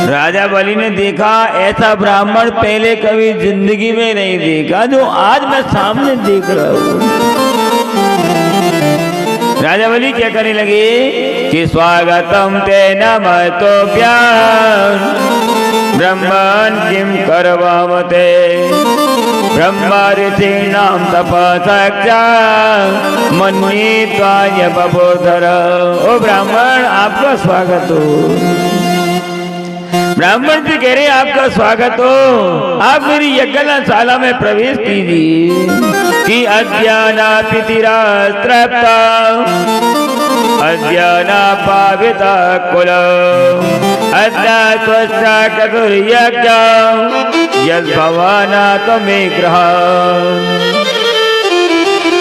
राजा बलि ने देखा ऐसा ब्राह्मण पहले कभी जिंदगी में नहीं देखा जो आज मैं सामने देख रहा हूँ। राजा बलि क्या करने लगे कि स्वागतम ते नमस्तुभ्यं ब्रह्मन् किं करवामते ब्रह्मा ऋषीणां तपस्या मन्वित्वाय बबोधर। ओ ब्राह्मण आपका स्वागत हो। ब्राह्मण जी कह रहे आपका स्वागत हो, आप मेरी यज्ञशाला में प्रवेश कीजिए। कि अज्ञानापितिरास्त्रप्ता अज्ञानापाविता कुल अज्ञात्वस्ता कतुर्यज्ञ यद्भवाना त्वमे ग्रह।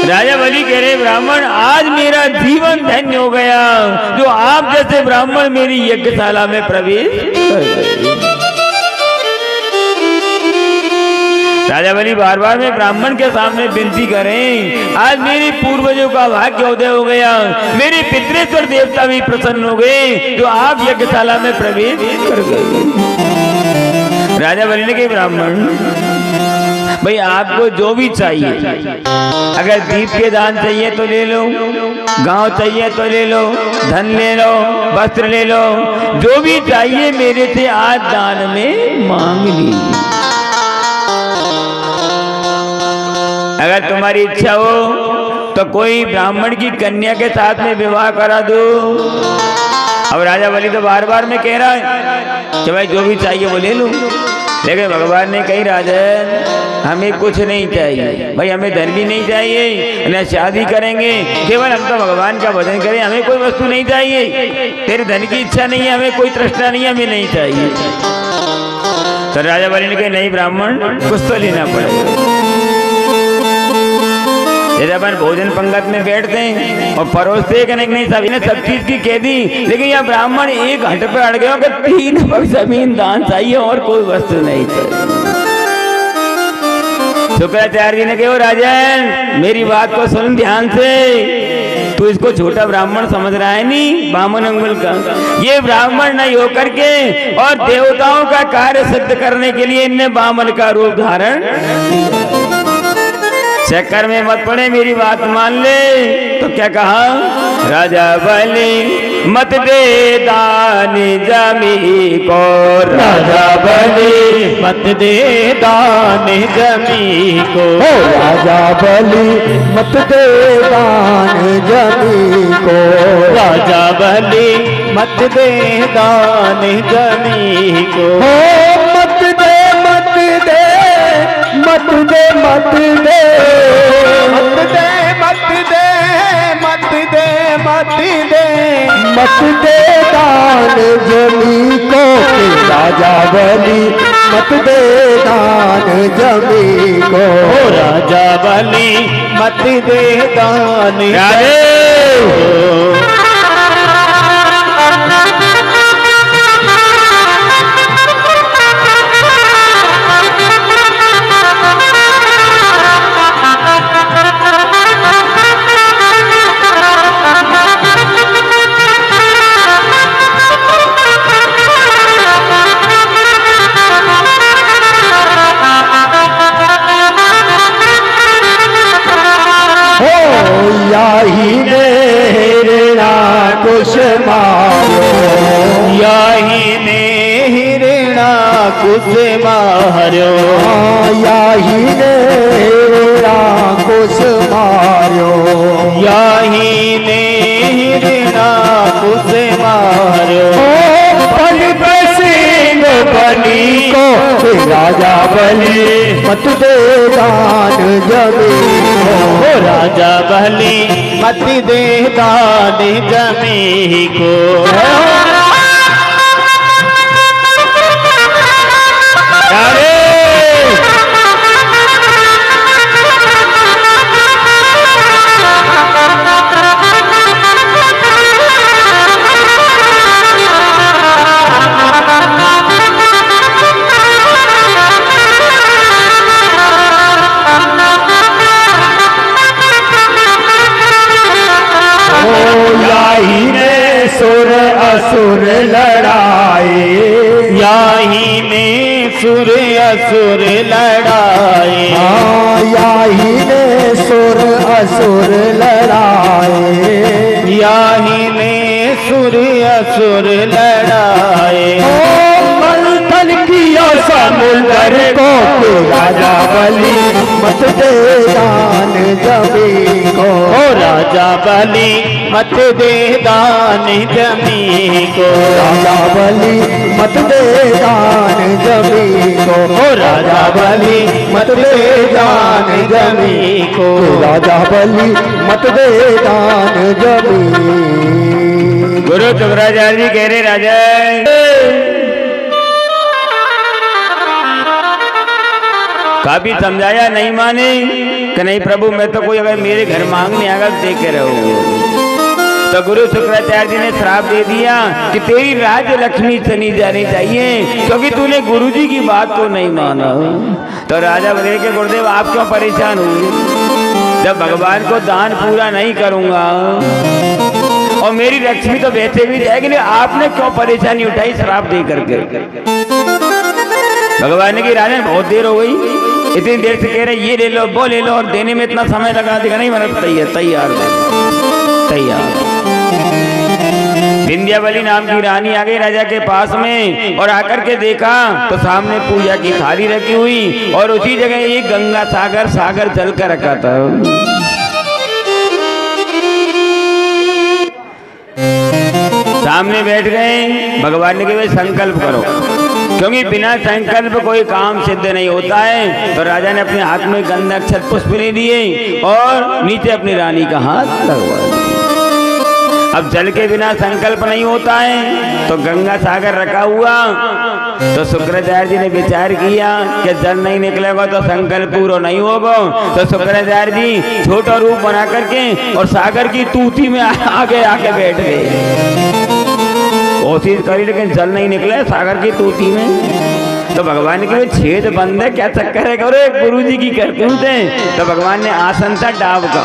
राजा बलि कह रहे ब्राह्मण आज मेरा जीवन धन्य हो गया जो आप जैसे ब्राह्मण मेरी यज्ञशाला में प्रवेश कर गए। राजा बलि बार बार में ब्राह्मण के सामने विनती करें आज मेरे पूर्वजों का भाग्योदय हो गया, मेरे पितृश्वर देवता भी प्रसन्न हो गए जो आप यज्ञशाला में प्रवेश कर गए। राजा बलि ने कहा ब्राह्मण भाई आपको जो भी चाहिए, अगर दीप के दान चाहिए तो ले लो, गांव चाहिए तो ले लो, धन ले लो, वस्त्र ले लो, जो भी चाहिए मेरे से आज दान में मांग लीजिए। अगर तुम्हारी इच्छा हो तो कोई ब्राह्मण की कन्या के साथ में विवाह करा दो। अब राजा बलि तो बार बार में कह रहा है कि भाई जो भी चाहिए वो ले लो, लेकिन भगवान ने कही राजन हमें कुछ नहीं चाहिए, भाई हमें धन भी नहीं चाहिए, न शादी करेंगे, केवल हम तो भगवान का भजन करें, हमें कोई वस्तु नहीं चाहिए। तेरे धन की इच्छा नहीं है, हमें कोई तृष्णा नहीं है, हमें नहीं चाहिए। तो राजा बलि ने कहा नहीं ब्राह्मण कुछ तो लेना पड़ेगा। जैसे अपन भोजन पंगत में बैठते हैं और परोसते हैं कि नहीं, सभी ने सब चीज की कह दी, लेकिन यह ब्राह्मण एक हट पे अड़ गया कि 3 पग जमीन दान चाहिए और कोई वस्तु नहीं चाहिए। शुक्राचार्य जी ने कहा राजन मेरी बात को सुन ध्यान से, तू इसको छोटा ब्राह्मण समझ रहा है नहीं, बामन अंगुल का ये ब्राह्मण नहीं होकर के और देवताओं का कार्य सिद्ध करने के लिए इनने बामन का रूप धारण, चक्कर में मत पड़े, मेरी बात मान ले। तो क्या कहा राजा बलि मत दे दान जमी को, राजा बलि मत दे दान जमी को, राजा बलि मत दे दान जमी को, राजा बलि मत दे दान जमी को, मत दे मत दे मत दे मत दे मत दे मत दे मत दे मत दे मत दे दान जमी को, राजा बलि मत दे दान जमी को, राजा बलि मत दे दान याही ने कुश मारो, याही ने हिरणा कुश मारो, याही ने कुश मारो, याही ने हिरणा कुश मारो, बलि को राजा बलि मत दे दान जमी को, राजा बलि मत दे दान जमी को। असुर लड़ाए, याही में सुर असुर लड़ाए, हाँ याही ने सुर असुर लड़ाए, याही में सुर असुर लड़ाए। मंथन किया समुद्र को कि राजा बलि मत दे दान जमी को, राजा बलि मत दे दान जमी को, राजा बलि मत दे दान जमी को, राजा बलि मत दे दान जमी को, राजा बलि मत दे दान जमी। गुरु शुक्राचार्य जी कह रहे राजा काफी समझाया नहीं माने कि नहीं प्रभु मैं तो कोई अगर मेरे घर मांगने आएगा तो देख के रहो। तो गुरु शुक्राचार्य जी ने श्राप दे दिया कि तेरी राज्य लक्ष्मी चली जानी चाहिए क्योंकि तूने गुरु जी की बात को नहीं माना। तो राजा बोले कि गुरुदेव आप क्यों परेशान हुए, जब भगवान को दान पूरा नहीं करूंगा और मेरी लक्ष्मी तो वैसे भी जाएगी, नहीं आपने क्यों परेशानी उठाई श्राप दे करके। भगवान ने की राजा बहुत देर हो गई, इतनी देर से कह रहे ये ले लो वो ले लो और देने में इतना समय लगा देगा, नहीं मतलब तैयार तैयार तैयार। विंध्यावली नाम की रानी आ गई राजा के पास में और आकर के देखा तो सामने पूजा की थाली रखी हुई और उसी जगह एक गंगा सागर जल कर रखा था। सामने बैठ गए, भगवान ने कहा भाई संकल्प करो, क्योंकि बिना संकल्प कोई काम सिद्ध नहीं होता है। तो राजा ने अपने हाथ में गंधा अक्षर पुष्प ले लिए और नीचे अपनी रानी का हाथ लगवा दिया। अब जल के बिना संकल्प नहीं होता है, तो गंगा सागर रखा हुआ। तो शुक्राचार्य जी ने विचार किया कि जल नहीं निकलेगा तो संकल्प पूरा नहीं होगा। तो शुक्राचार्य जी छोटा रूप बना करके और सागर की तूती में आगे आके बैठ गए। कोशिश करी लेकिन जल नहीं निकले सागर की तूती में। तो भगवान ने कहा छेद बंद है, क्या चक्कर है, अरे गुरु जी की करतूत है। तो भगवान ने आसन था डाब का,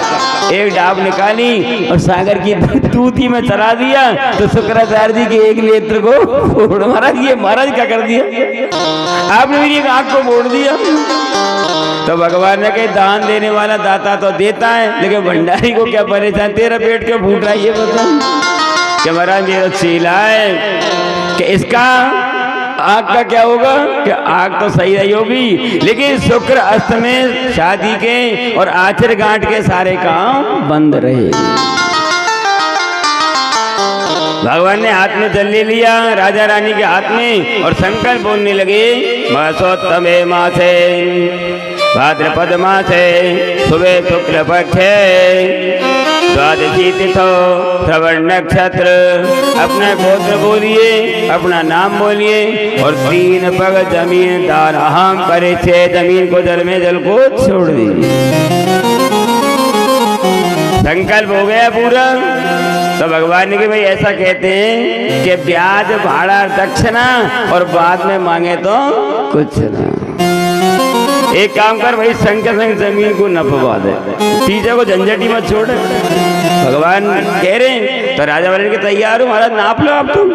एक डाब निकाली और सागर की तूती में चला दिया। तो शुक्राचार्य जी के एक नेत्र को फोड़, महाराज ये महाराज क्या कर दिया, आपने मेरी एक आंख को मोड़ दिया। तो भगवान ने कहा दान देने वाला दाता तो देता है, लेकिन भंडारी को क्या परेशान, तेरा पेट क्यों फूट रहा है ये बता। कि महाराज मेरा चीला है कि इसका आग का क्या होगा कि आग तो सही रही होगी, लेकिन शुक्र अस्त में शादी के और आचर गांठ के सारे काम बंद रहे। भगवान ने हाथ में जल ले लिया राजा रानी के हाथ में और संकल्प बोलने लगे मासोत्तमे मासे भाद्रपद मासे सुबह शुक्ल पक्षे द्वादशी तिथो श्रवण नक्षत्र। अपना गोत्र बोलिए, अपना नाम बोलिए और 3 पग जमीन दान अहम करे छे, जमीन को जल में जल को छोड़ दीजिए। संकल्प हो गया पूरा। तो भगवान ने कि भाई ऐसा कहते हैं कि ब्याज भाड़ा दक्षिणा और बाद में मांगे तो कुछ ना। एक काम कर भाई संग के संग जमीन को नपवा दे, पीछे को झंझटी मत छोड़। भगवान कह रहे तो राजा बलि के तैयार हो, महाराज नाप लो आप तुम।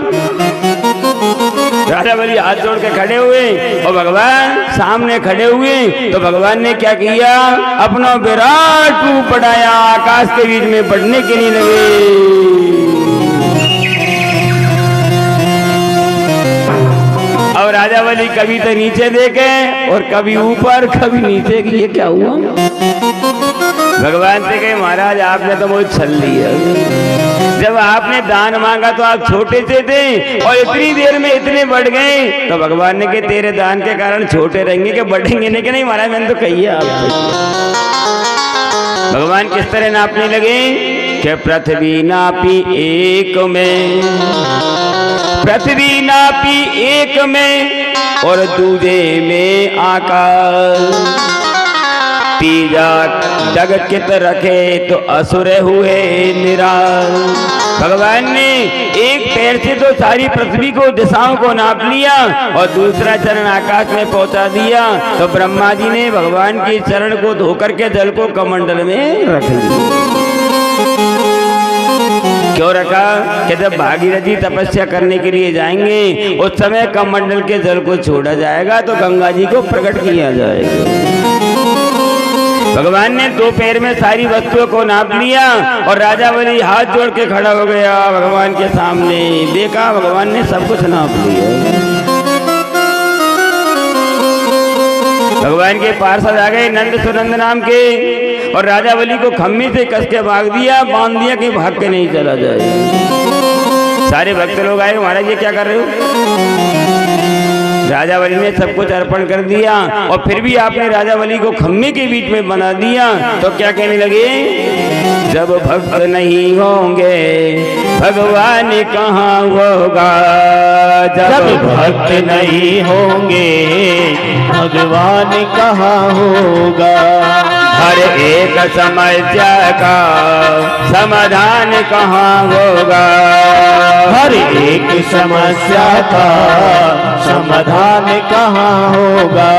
राजा बलि हाथ जोड़ के खड़े हुए और भगवान सामने खड़े हुए। तो भगवान ने क्या किया, अपना विराट रूप बढ़ाया, आकाश के बीच में बढ़ने के लिए लगे। और राजा बलि कभी तो नीचे देखे और कभी ऊपर कभी नीचे, कि ये क्या हुआ। भगवान से कहे महाराज आपने तो बहुत छल लिया, जब आपने दान मांगा तो आप छोटे से थे और इतनी देर में इतने बढ़ गए। तो भगवान ने कहा तेरे दान के कारण छोटे रहेंगे कि बढ़ेंगे नहीं, कि नहीं महाराज मैंने तो कही है आपसे। भगवान किस तरह नापने लगे कि पृथ्वी नापी एक में, पृथ्वी नापी एक में और दूजे में आकाश। तीजा जग कित रखे तो असुर हुए निराश। भगवान ने एक पैर से तो सारी पृथ्वी को दिशाओं को नाप लिया और दूसरा चरण आकाश में पहुंचा दिया। तो ब्रह्मा जी ने भगवान के चरण को धोकर के जल को कमंडल में रख दिया। क्यों रखा कि जब भागीरथी तपस्या करने के लिए जाएंगे उस समय कमंडल के जल को छोड़ा जाएगा तो गंगा जी को प्रकट किया जाएगा। भगवान ने 2 पैर में सारी वस्तुओं को नाप लिया और राजा बलि हाथ जोड़ के खड़ा हो गया भगवान के सामने। देखा भगवान ने सब कुछ नाप लिया। भगवान के पार्षद आ गए नंद सुनंद नाम के और राजा बलि को खम्मी से कस के बांध दिया कि भाग के नहीं चला जाए। सारे भक्त लोग आए, महाराज ये क्या कर रहे हो? राजा बलि ने सब कुछ अर्पण कर दिया और फिर भी आपने राजा बलि को खम्मे के बीच में बना दिया। तो क्या कहने लगे, जब भक्त नहीं होंगे भगवान कहाँ होगा, जब भक्त नहीं होंगे भगवान कहाँ होगा। हर एक समस्या का समाधान कहाँ होगा, हर एक समस्या का समाधान कहाँ होगा।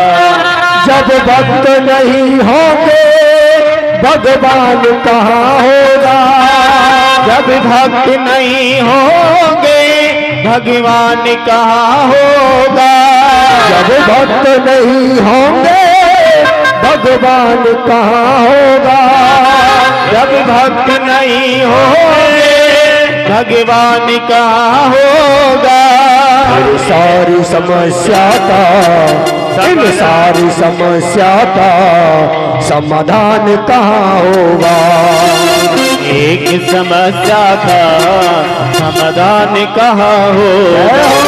जब भक्त नहीं होंगे भगवान कहाँ होगा, जब भक्त नहीं होंगे भगवान कहाँ होगा। जब भक्त नहीं होंगे भगवान कहाँ होगा, जब भक्त नहीं होंगे भगवान कहाँ होगा। इन सारी समस्या का इन सारी समस्या का समाधान कहाँ होगा। एक समस्या का समाधान कहाँ होगा।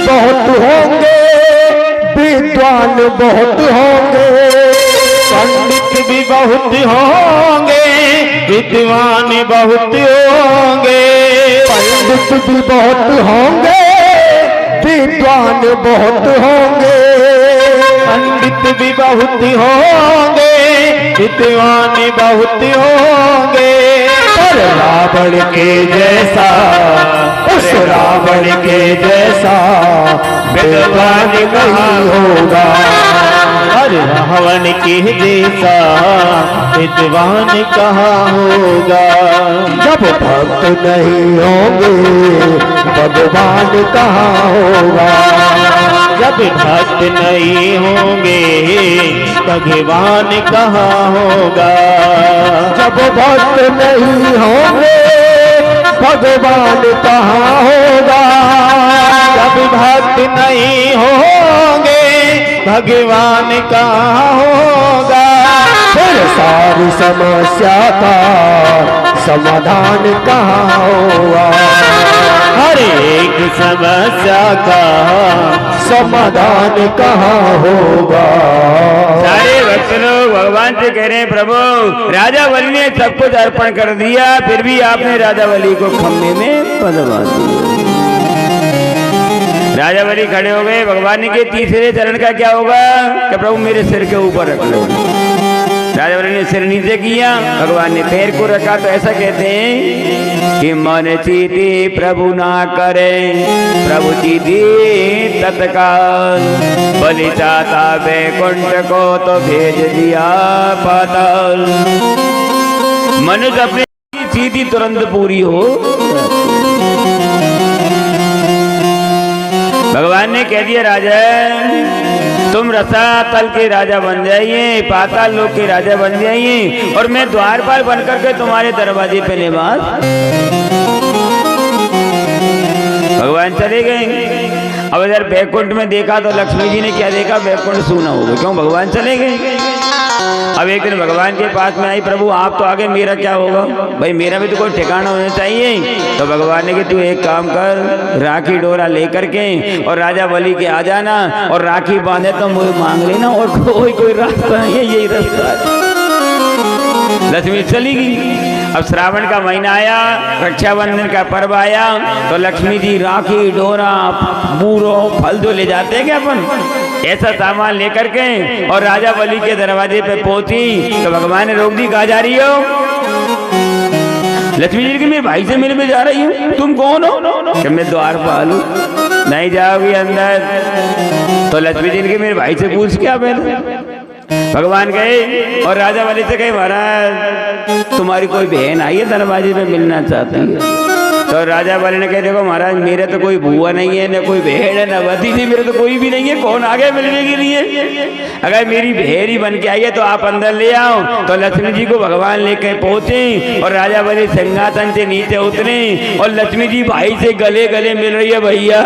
बहुत होंगे विद्वान बहुत होंगे, पंडित भी बहुत होंगे विद्वान बहुत होंगे। पंडित भी बहुत होंगे विद्वान बहुत होंगे, पंडित भी बहुत होंगे विद्वान बहुत होंगे। पर रावण के जैसा उस रावण के जैसा विद्वान नहीं होगा। और रावण के जैसा विद्वान कहाँ होगा। जब भक्त नहीं होंगे भगवान कहाँ होगा, जब भक्त नहीं होंगे भगवान कहाँ होगा। जब भक्त नहीं होंगे भगवान कहाँ होगा। जब भक्त नहीं होंगे भगवान कहाँ होगा। फिर सारी समस्या का समाधान कहाँ होगा। हर एक समस्या का समाधान कहाँ होगा। सारे भक्त लोग भगवान से कह रहे हैं, प्रभु राजा बलि ने सब कुछ अर्पण कर दिया फिर भी आपने राजा बलि को खम्मे में बंधवा दिया। राजा बलि खड़े हो गए। भगवान ने के तीसरे चरण का क्या होगा कि प्रभु मेरे सिर के ऊपर रख लो। राजा बलि ने सिर नीचे किया, भगवान ने पैर को रखा। तो ऐसा कहते हैं कि मन चीती प्रभु ना करे, प्रभु चीती तत्काल। बलि चाहता वैकुंठ को तो भेज दिया पाताल। मनुष्य अपनी चीती तुरंत पूरी हो। भगवान ने कह दिया राजा तुम रसातल के राजा बन जाइए, पाताल लोक के राजा बन जाइए और मैं द्वारपाल बन करके तुम्हारे दरवाजे पे निवास। भगवान चले गए। अब इधर बैकुंठ में देखा तो लक्ष्मी जी ने क्या देखा, बैकुंठ सूना हो गया। क्यों? भगवान चले गए। अब एक दिन भगवान के पास में आई, प्रभु आप तो आगे मेरा क्या होगा, भाई मेरा भी तो कोई ठिकाना होना चाहिए। तो भगवान ने कि तू एक काम कर, राखी डोरा लेकर के और राजा बलि के आ जाना और राखी बांधे तो मुझे मांग लेना और कोई रास्ता नहीं है, यही रास्ता है। लक्ष्मी चली गई। अब श्रावण का महीना आया, रक्षाबंधन का पर्व आया, तो लक्ष्मी जी राखी, डोरा, बूरो, फल जो ले जाते हैं क्या अपन, ऐसा सामान लेकर के और राजा बलि के दरवाजे पे पहुंची तो भगवान ने रोक दी। कहा जा रही हो? लक्ष्मी जी के मेरे भाई से मिलने जा रही हूँ। तुम कौन हो? कि मैं द्वारपाल हूँ। नहीं जाओगी अंदर? तो लक्ष्मी जी ने मेरे भाई से पूछ क्या पहले। भगवान गए और राजा वाले से कहे महाराज तुम्हारी कोई बहन आई है दरवाजे पे मिलना चाहती है। तो राजा वाले ने कहा देखो महाराज मेरे तो कोई बुआ नहीं है, न कोई बहन है, न भतीजी, मेरे तो कोई भी नहीं है। कौन आ गया मिलने के लिए? अगर मेरी बहन ही बन के आई है तो आप अंदर ले आओ। तो लक्ष्मी जी को भगवान लेकर पहुंचे और राजा वाले सिंहासन से नीचे उतरे और लक्ष्मी जी भाई से गले गले मिल रही है। भैया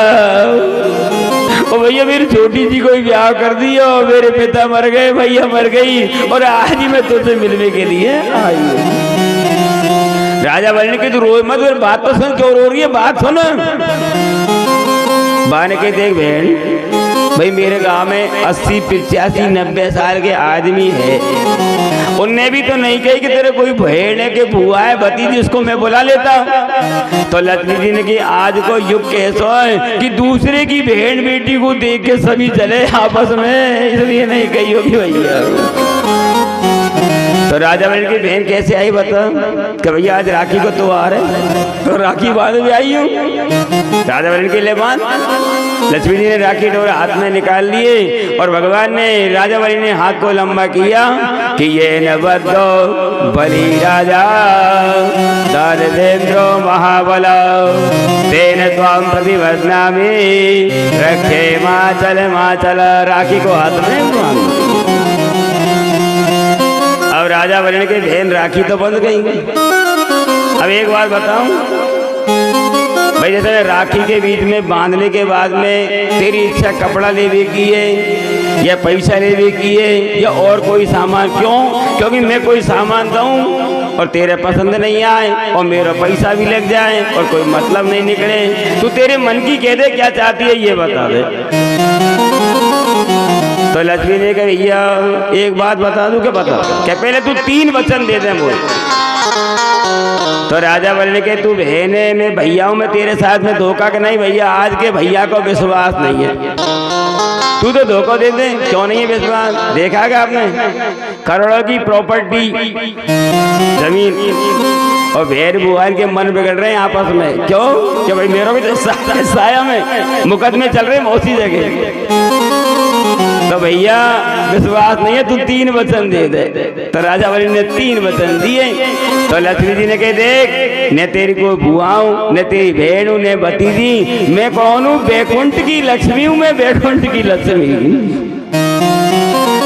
ओ भैया मेरी छोटी जी को ब्याह कर दिया, मेरे पिता मर गए, भैया मर गई और आज ही मैं तुझसे मिलने के लिए आई। राजा बोलने की तू रो मत, बात तो सुन, क्यों रो रही है, बात सुन। बाने के देख बहन, भाई मेरे गांव में 80, 85, 90 साल के आदमी है, उनने भी तो नहीं कही कि तेरे कोई बहन है कि बुआ है, भतीजी, उसको मैं बुला लेता। तो लक्ष्मी जी ने कि आज को युग कैसा है कि दूसरे की बहन बेटी को देख के सभी चले आपस में, इसलिए नहीं कही होगी भैया। तो राजा बलि की बहन कैसे आई बता कि भैया आज राखी को तो आ रहे, तो राखी बांध भी आई हूँ। राजा बलि के लिए बांध। लक्ष्मी जी ने राखी डोरा हाथ में निकाल लिए और भगवान ने, राजा बलि ने हाथ को लंबा किया कि ये न बद्धो बलि राजा दर्देन्द्रो महाबला तेन त्वाम प्रतिवदनामि रखे माचल। राखी को हाथ में बांध। अब राजा बलि की बहन राखी तो बंध गई। अब एक बात बताऊं भाई, जैसे राखी के बीच में बांधने के बाद में तेरी इच्छा कपड़ा लेने की है या पैसा लेने की है या और कोई सामान, क्यों? क्योंकि मैं कोई सामान दूं और तेरे पसंद नहीं आए और मेरा पैसा भी लग जाए और कोई मतलब नहीं निकले, तू तेरे मन की कह दे क्या चाहती है ये बता दे। तो लक्ष्मी ने कहा भैया एक बात बता दूं? क्या बता? क्या पहले तू 3 वचन दे दे मुझे। तो राजा बोलने के तू बहन है, मैं भैया हूं, मैं तेरे साथ में धोखा का नहीं। भैया आज के भैया को विश्वास नहीं है, तू तो धोखा दे दे। क्यों नहीं है विश्वास? देखा क्या आपने, करोड़ों की प्रॉपर्टी जमीन और भेड़ बुआन के मन बिगड़ रहे हैं आपस में। क्यों? कि भाई मेरा भी तो साया में मुकदमे चल रहे मौसी जगह। तो भैया विश्वास नहीं है, तू 3 वचन दे दे। तो राजा बलि ने 3 वचन दिए। तो लक्ष्मी जी ने कहे देख, न तेरी को बुआ हूं, न तेरी बहन हूं, न भतीजी, मैं कौन हूं? बैकुंठ की लक्ष्मी हूं, मैं बैकुंठ की लक्ष्मी।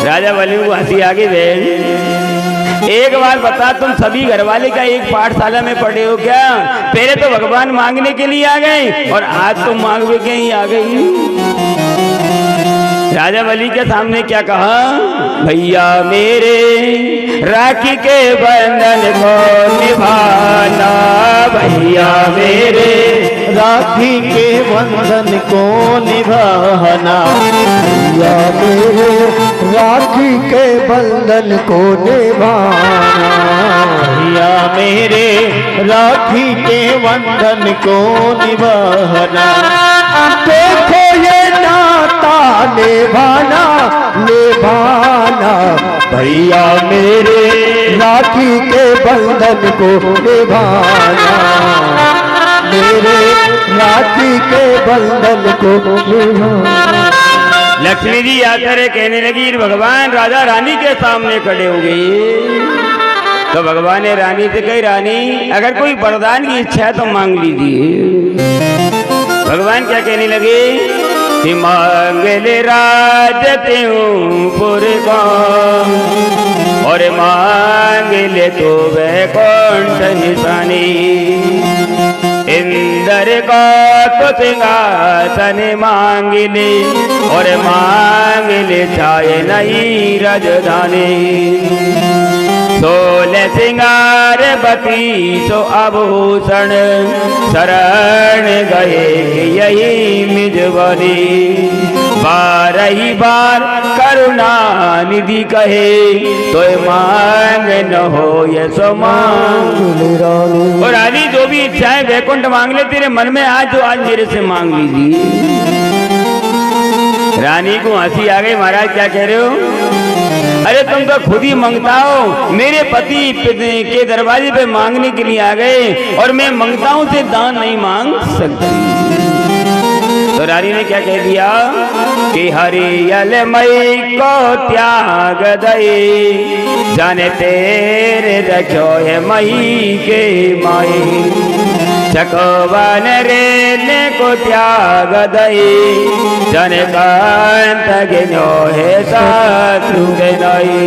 राजा बलि को हंसी आ गई। बहन एक बात बता, तुम सभी घरवाले का एक पाठशाला में पढ़े हो क्या? पहले तो भगवान मांगने के लिए आ गए और आज तुम मांगने के ही आ गई। राजा बलि के सामने क्या कहा? भैया मेरे राखी के बंधन को निभाना, भैया मेरे राखी के बंधन को निभाना, भैया मेरे राखी के बंधन को निभाना, भैया मेरे राखी के बंधन को निभाना। देखो ये नाता निभाना निभाना, भैया मेरे राखी के बंधन को निभाना, मेरे राखी के बंधन को निभाना। लक्ष्मी जी आकर कहने लगी, भगवान राजा रानी के सामने खड़े हो गए। तो भगवान ने रानी से कही, रानी अगर कोई वरदान की इच्छा है तो मांग लीजिए। भगवान क्या कहने लगे कि मांग ले राज त्यों को और मांग ले तो वैकुंठ निशानी, इंद्र का तो सिंहासन मांग ले और मांग ले चाहे नहीं राजधानी। सोलह सिंगार बती सो आभूषण शरण गए कि यही मिजबरी। बारही बार करुणा निधि कहे तो मांग न हो ये सो मांग। और रानी जो भी इच्छाएं वैकुंठ मांग ले तेरे मन में आज तो आज मेरे से मांग लीजिए। रानी को हंसी आ गई, महाराज क्या कह रहे हो? अरे तुम तो खुद ही मांगता हो, मेरे पति के दरवाजे पे मांगने के लिए आ गए और मैं मांगता हूं से दान नहीं मांग सकती। तो रानी ने क्या कह दिया कि हरियल मई को त्याग दई जाने तेरे रखो है मई के माई। चकवन रेने को त्याग दई जन कांत गिनो है शत्रु के नई।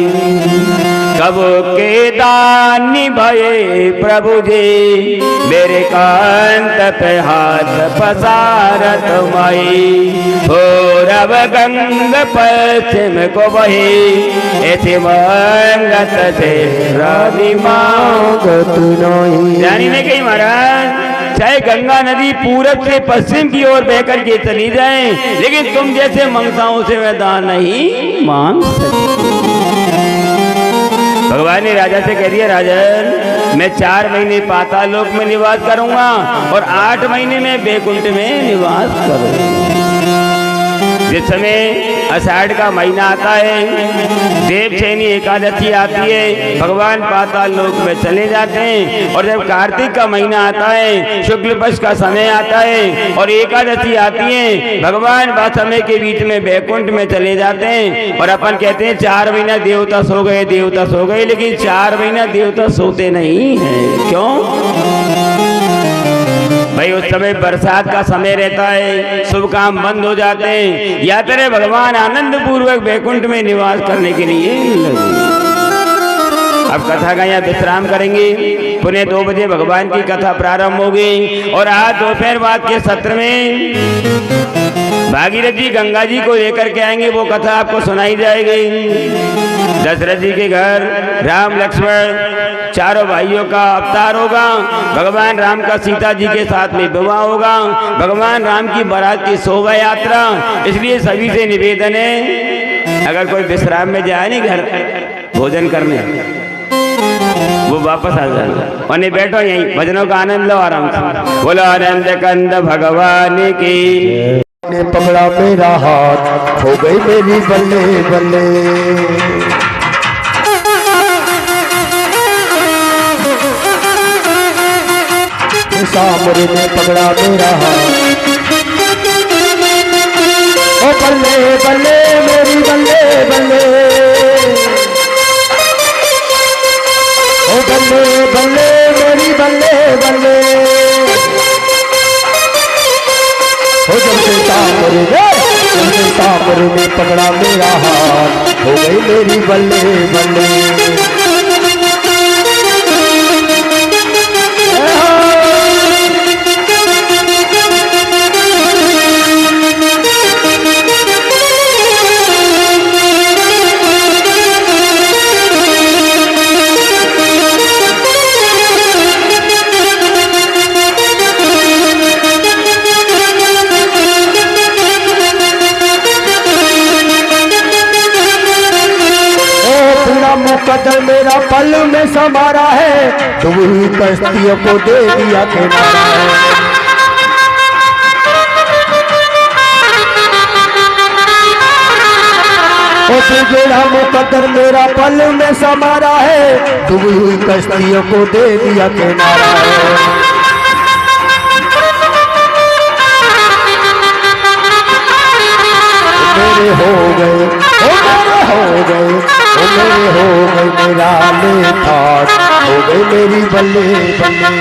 कब के दान भये प्रभु जी मेरे कांत पे हाथ पसारत माई। पूरब गंग पश्चिम को बही ऐसे मंगत से रानी मांगत नहीं। रानी ने कही महाराज चाहे गंगा नदी पूरब से पश्चिम की ओर बहकर के चली जाए लेकिन तुम जैसे मंगताओं से मैं दान नहीं मांग सकती। भगवान ने राजा से कह दिया राजन मैं 4 महीने पाताल लोक में निवास करूंगा और 8 महीने में बैकुंठ में निवास करूंगा। जिस समय आषाढ़ का महीना आता है देवशयनी एकादशी आती है भगवान पाताल लोक में चले जाते हैं। और जब कार्तिक का महीना आता है शुक्ल पक्ष का समय आता है और एकादशी आती है भगवान बात समय के बीच में बैकुंठ में चले जाते हैं। और अपन कहते हैं 4 महीना देवता सो गए देवता सो गए, लेकिन 4 महीना देवता सोते नहीं है। क्यों भाई? उस समय बरसात का समय रहता है, शुभ काम बंद हो जाते हैं, या तेरे भगवान आनंद पूर्वक बैकुंठ में निवास करने के लिए लगे। अब कथा का यहाँ विश्राम करेंगे, पुणे 2 बजे भगवान की कथा प्रारंभ होगी। और आज दोपहर बाद के सत्र में भागीरथ जी गंगा जी को लेकर के आएंगे, वो कथा आपको सुनाई जाएगी। दशरथ जी के घर राम लक्ष्मण चारों भाइयों का अवतार होगा। भगवान राम का सीता जी के साथ में विवाह होगा। भगवान राम की बारात की शोभा यात्रा। इसलिए सभी से निवेदन है अगर कोई विश्राम में जाए नहीं घर भोजन करने वो वापस आ जाए और नहीं बैठो यहीं भजनों का आनंद लो आराम से। बोलो आनंद कंद भगवान की। ने पकड़ा मेरा हाथ हो गई मेरी बल्ले बल्ले। सामरे ने पकड़ा मेरा हाथ ओ बल्ले बल्ले मेरी बल्ले बल्ले। ओ बल्ले बल्ले मेरी बल्ले बल्ले। हो जब से सामरे ने पकड़ा मेरा हाथ हो गई मेरी बल्ले बल्ले। मुकद्दर मेरा पल में समारा है तो वही कश्तियों को दे दिया किनारा है। ओ तुझे मुकद्दर मेरा पल में समारा है तो वही कश्तियों को दे दिया किनारा है। मेरे हो गए हो गए मेरे हो गए मेरा लेखा हो गई मेरी बल्ले बल्ले।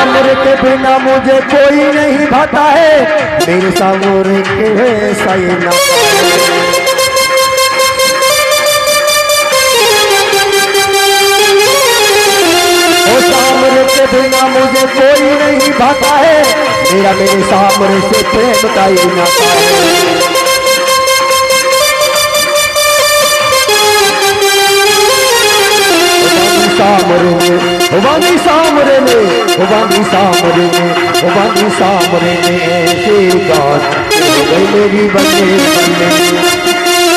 सामने के बिना मुझे कोई नहीं भाता है, मेरे सामने के सही ना। ओ सामने के बिना मुझे कोई नहीं भाता है, मेरे सामने से प्रेम का ही नाता है। सामरे में बानी सामरे में बानी सामरे में बानी सामरे में तेरी बात हो गई मेरी बल्ले बल्ले।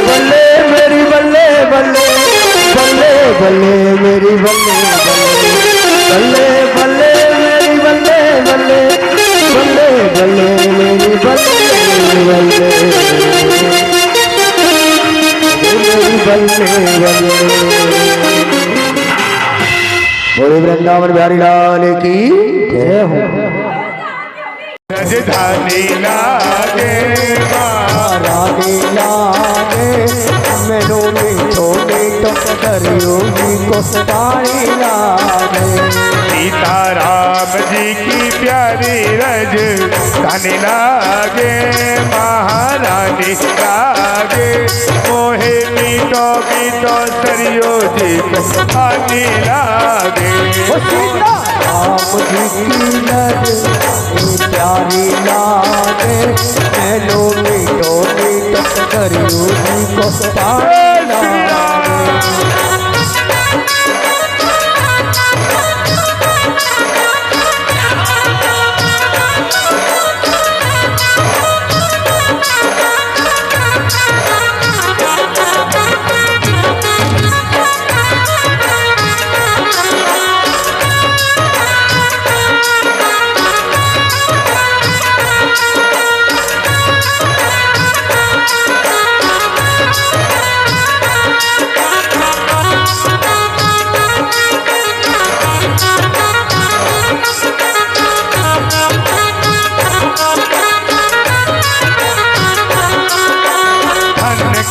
बल्ले मेरी बल्ले बल्ले बल्ले मेरी बल्ले बल्ले बल्ले बल्ले मेरी बल्ले बल्ले मेरी बल्ले बल्ले। बोले वृंदावन बिहारी लाल की जय हो। राजधानी लागे राधे लागे मैनू मीठो मीठो करियो को पानी लागे। सीता राम जी की प्यारी राजधानी लागे महारानी लागे मोहे मीठो मीठो सरियो जी को पानी लागे। सीता राम जी की प्यारी लागे मैनू मीठो मीठो करियो को पानी लागे।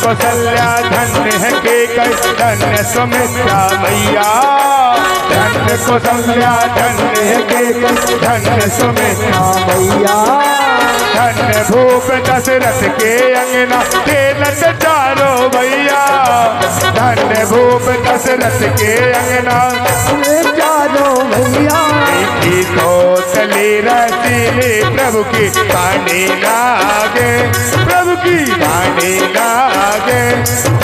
कौशल्या धन्य है के कई धन्य सुमित्रा मैया। धन्य कौशल्या धन्य है के कई धन्य सुमित्रा मैया। धन्य भूप दशरथ के अंगना खेलत चारो भैया। धन्य भूप दशरथ के अंगना चारो भैया। की कौशली रसीले प्रभु की पानी लागे प्रभु की पानी लागे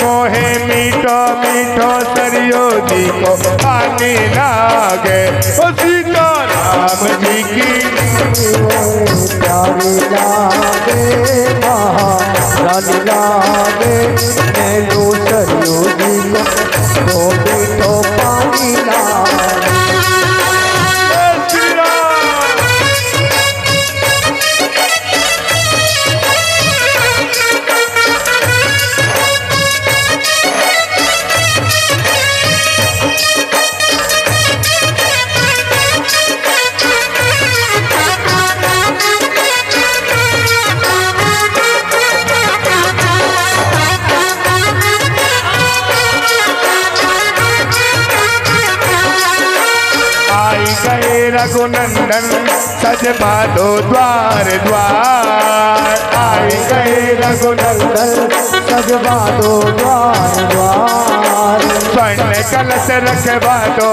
मोहे मीठो मीठो सरियो जी को पानी लागे। ओ सीता राम जी की प्यारी लागे महारानी लागे मैनू सरियो जी को मीठो पानी लागे। रघुनंदन सज बाधो द्वार द्वार। आई गए रघुनंदन सज बाधो द्वार द्वार। स्वर्ण कलश रख बाधो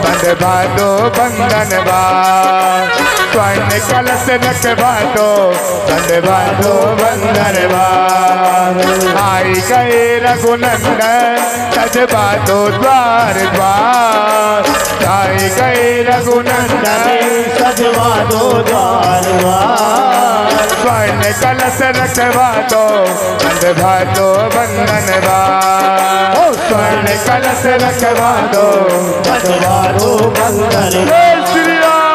बंद बाधो बंधन बार। स्वर्ण कलश रखवा दो बंधवा दो बंदरवार। आई गए रघुनंदन सजवा दो द्वार द्वार। आई गए रघुनंदन सजवा दो द्वार द्वार। स्वर्ण कलश रखवा दो बंधवा दो बंधनवार। स्वर्ण कलश रखवा दो सजवा दो बंदर। जय श्री राम।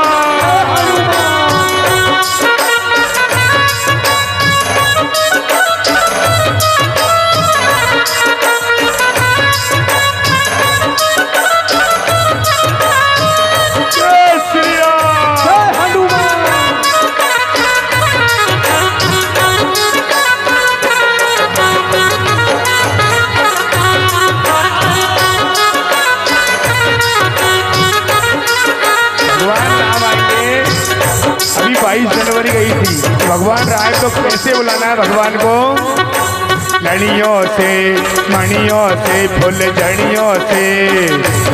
जय श्री राम। भगवान राम आएंगे। अभी 22 जनवरी गई थी, भगवान राम को कैसे बुलाना है भगवान को? लड़ियों से मणियों से फूल जड़ियों से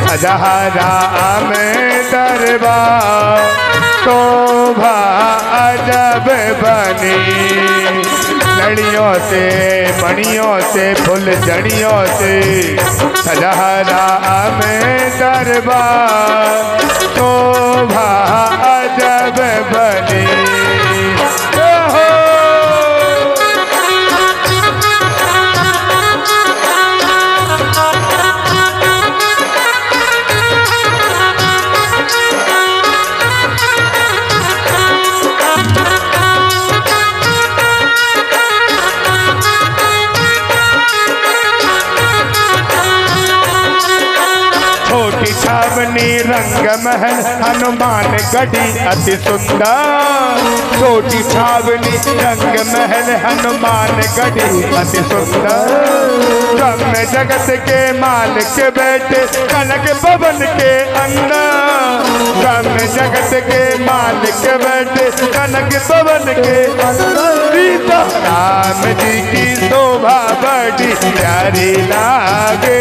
सजा राम दरबार। शोभा अजब बनी लड़ियों से मणियों से फूल जड़ियों से सजा राम दरबार। शोभा अजब बनी। छोटी छावनी रंग महल हनुमान गढ़ी अति सुंदर। छोटी छावनी रंग महल हनुमान गढ़ी अति सुंदर। ब्रह्म जगत के मालिक बैठे कनक भवन के अंदर। ब्रह्म जगत के मालिक बैठे कनक भवन के अंदर। सीता राम जी की शोभा बड़ी प्यारी लागे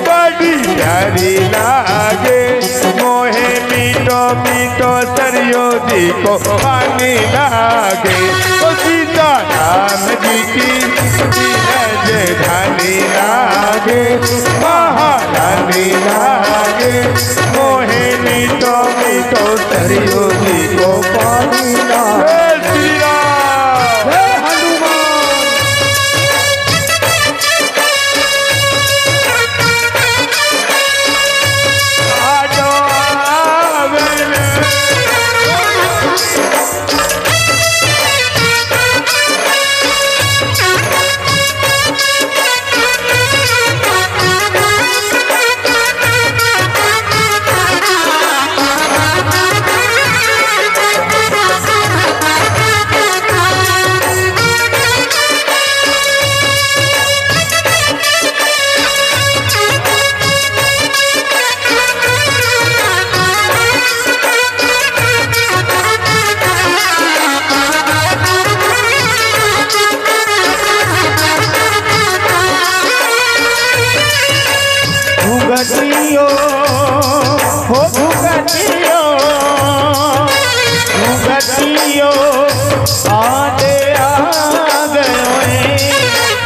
बड़ी प्यारी लागे। मोहे मीठो मीठो सरयो जी को पानी लागे। ओ सीता राम जी की राजधानी लागे महारानी लागे। मोहे मीठो मीठो सरयो जी को पानी लागे। श्री राम। भुगतियो हो भुगतियो भुगतियो आने आ गयो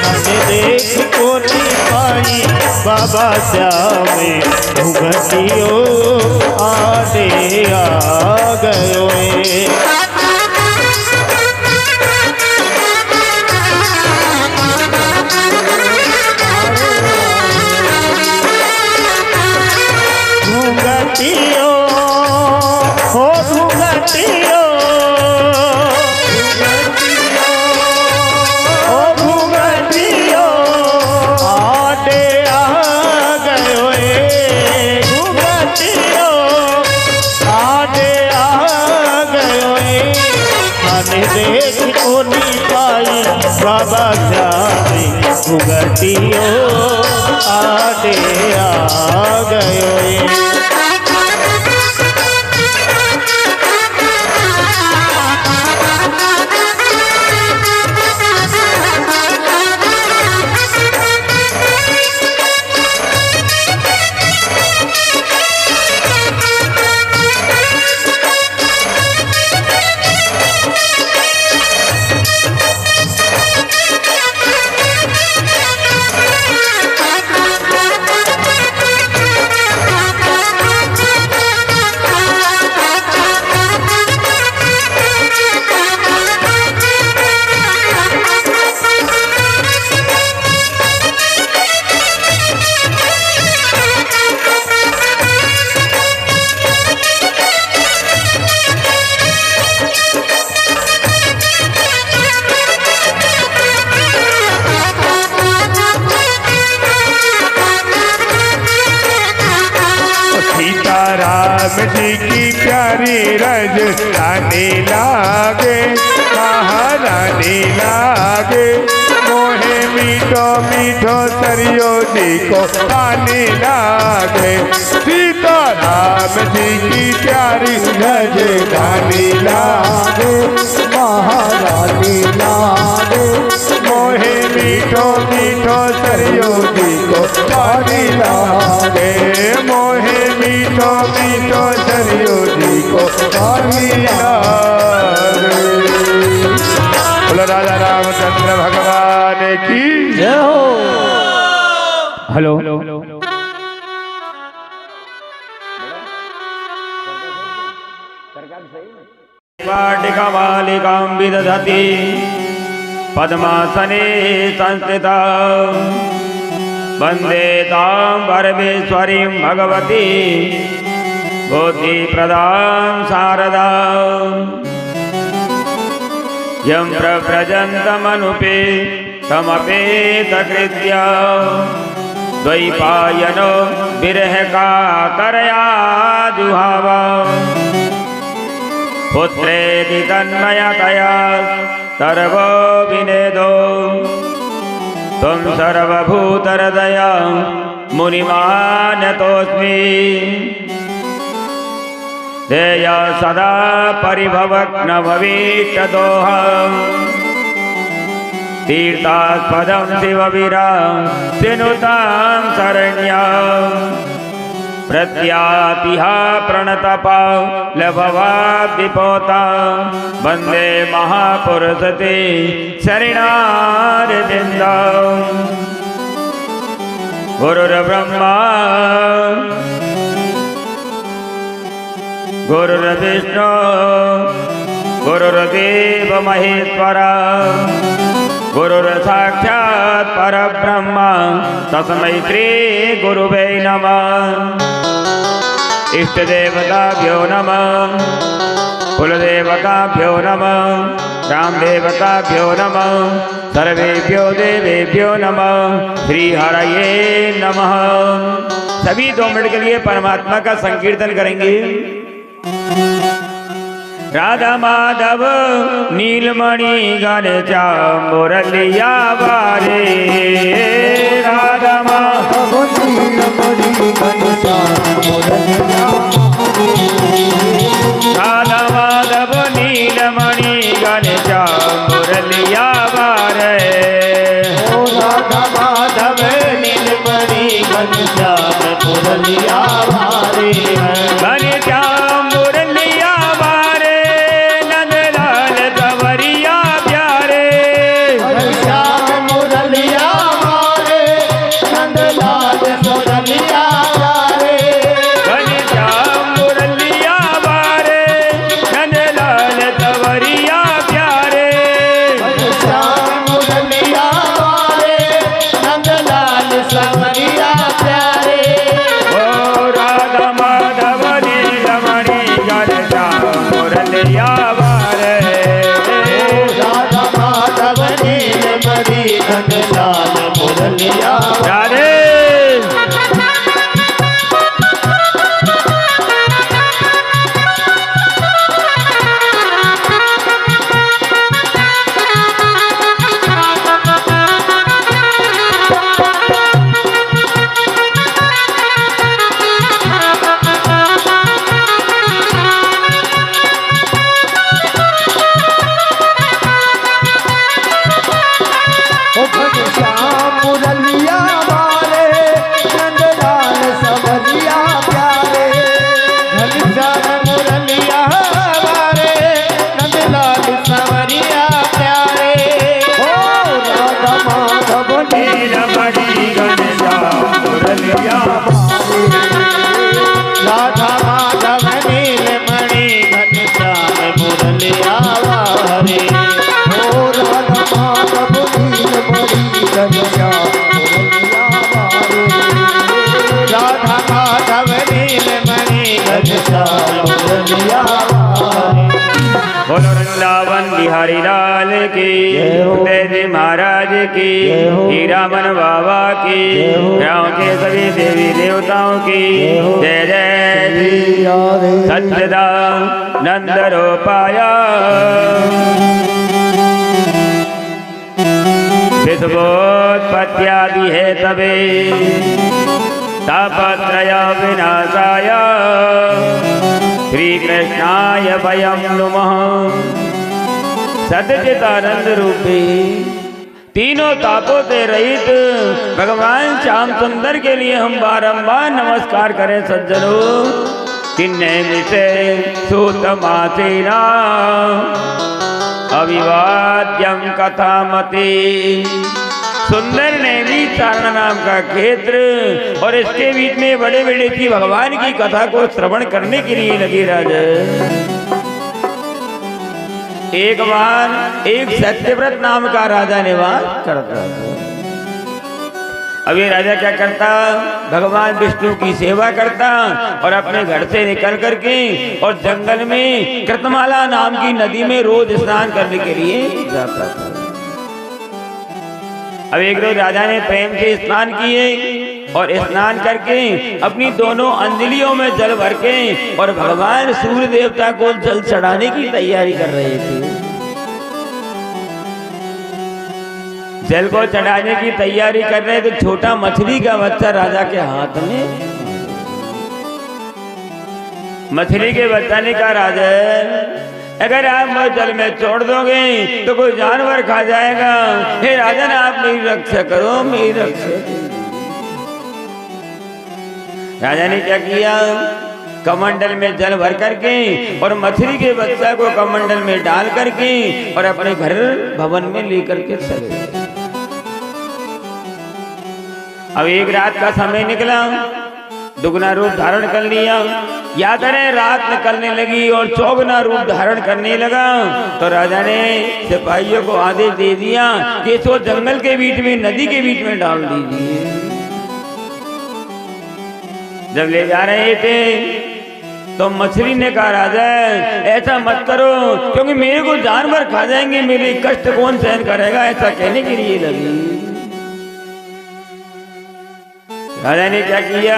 हमें देख को नहीं पाई बाबा श्यामे। भुगतियो आने आ गयो भुगतियो हो भुगतियो हो भुगतियो आने आ गयो भुगतियो आने आ गयो हमें देख को नहीं पाई बाबा श्यामे। भुगतियो आने आ गयो प्यारी रज रानी लागे महारानी लागे मोहे मीठो मीठो सरियो जी को पानी लागे सीता राम जी की प्यारी रज रानी लागे महारानी लागे मोहे मीठो मीठो सरियो जी को पानी लागे मोहे मीठो मीठो सरियो जी को पानी लागे। बोलो राजा रामचंद्र भगवान की जय हो। हेलो वाटिका मालिकां विदधति पद्मासने संस्थिता वन्दे तां परमेश्वरीं भगवती बुद्धिप्रदां शारदाम् यं प्रव्रजन्तमनुपे तमपेतकृत्य द्वैपायनो विरहकातरया जुहाव पुत्रेति तन्मयतया सर्वो विनेदो त्वं सर्वभूतहृदया मुनिमानतोऽस्मि देय सदा परिभवग्न भवेष्टदोह तीर्थास्पदं शिववीरां शृणुतां शरण्यां प्रत्यातिहा प्रणतपा लभवाब्धिपोता वन्दे महापुरुषते शरणारविन्दम् गुरुर्ब्रह्मा गुरुर्विष्णु गुरुर्देव महेश्वर गुरुर्साक्षात् परब्रह्म तस्मै श्री गुरुवे नमः। इष्टदेवताभ्यो नमः कुलदेवताभ्यो नमः रामदेवताभ्यो नमः सर्वेभ्यो देवेभ्यो नमः श्री हरये नमः। सभी 2 मिनट के लिए परमात्मा का संकीर्तन करेंगे। राधा माधव नीलमणि घनश्या मुरलिया बारे राधा माधव नीलमणि घनश्या मुरलिया राधा माधव नीलमणि घनश्या मुरलिया बारे राधा माधव नीलमणि घनश्या मुरलिया बारे घनश्या बोलो वृंदावन बिहारी लाल की, सुखदेव जी महाराज की, हीरामन बाबा की, गाँव के सभी देवी देवताओं की जय जय श्री सच्चिदानंद रूपाय विश्वोत्पत्त्यादि हेतवे तापत्रय विनाशाय श्री कृष्णाय वयं नमः। सच्चिदानंद रूपी तीनों तापों से रहित भगवान श्याम सुंदर के लिए हम बारंबार नमस्कार करें सज्जनों। किन्ने मिसे सूतमासेना अविवाद्यम कथामति। सुंदर ने भी चारण नाम का क्षेत्र और इसके बीच में बड़े बड़े की भगवान की कथा को श्रवण करने के लिए लगे राजा। एक बार एक सत्यव्रत नाम का राजा निवास करता था। अब ये राजा क्या करता, भगवान विष्णु की सेवा करता और अपने घर से निकल करके और जंगल में कृतमाला नाम की नदी में रोज स्नान करने के लिए जाता था। अब एक रोज राजा ने प्रेम से स्नान किए और स्नान करके अपनी दोनों अंजलियों में जल भर के और भगवान सूर्य देवता को जल चढ़ाने की तैयारी कर रहे थे। जल को चढ़ाने की तैयारी कर रहे तो छोटा मछली का बच्चा राजा के हाथ में। मछली के बच्चा ने कहा, राजा अगर आप मुझे जल में छोड़ दोगे तो कोई जानवर खा जाएगा। हे राजन, आप मेरी रक्षा करो, मेरी रक्षा। राजा ने क्या किया, कमंडल में जल भर करके और मछली के बच्चा को कमंडल में डाल करके और अपने घर भवन में लेकर के चले गए। अब एक रात का समय निकला, दुगना रूप धारण कर लिया। याद करें, रात निकलने लगी और चौगुना रूप धारण करने लगा तो राजा ने सिपाहियों को आदेश दे दिया कि इसको जंगल के बीच में, नदी के बीच में डाल दीजिए। जब ले जा रहे थे तो मछली ने कहा, राजा ऐसा मत करो क्योंकि मेरे को जानवर खा जाएंगे, मेरे कष्ट कौन सहन करेगा। ऐसा कहने के लिए लगी। राजा ने क्या किया,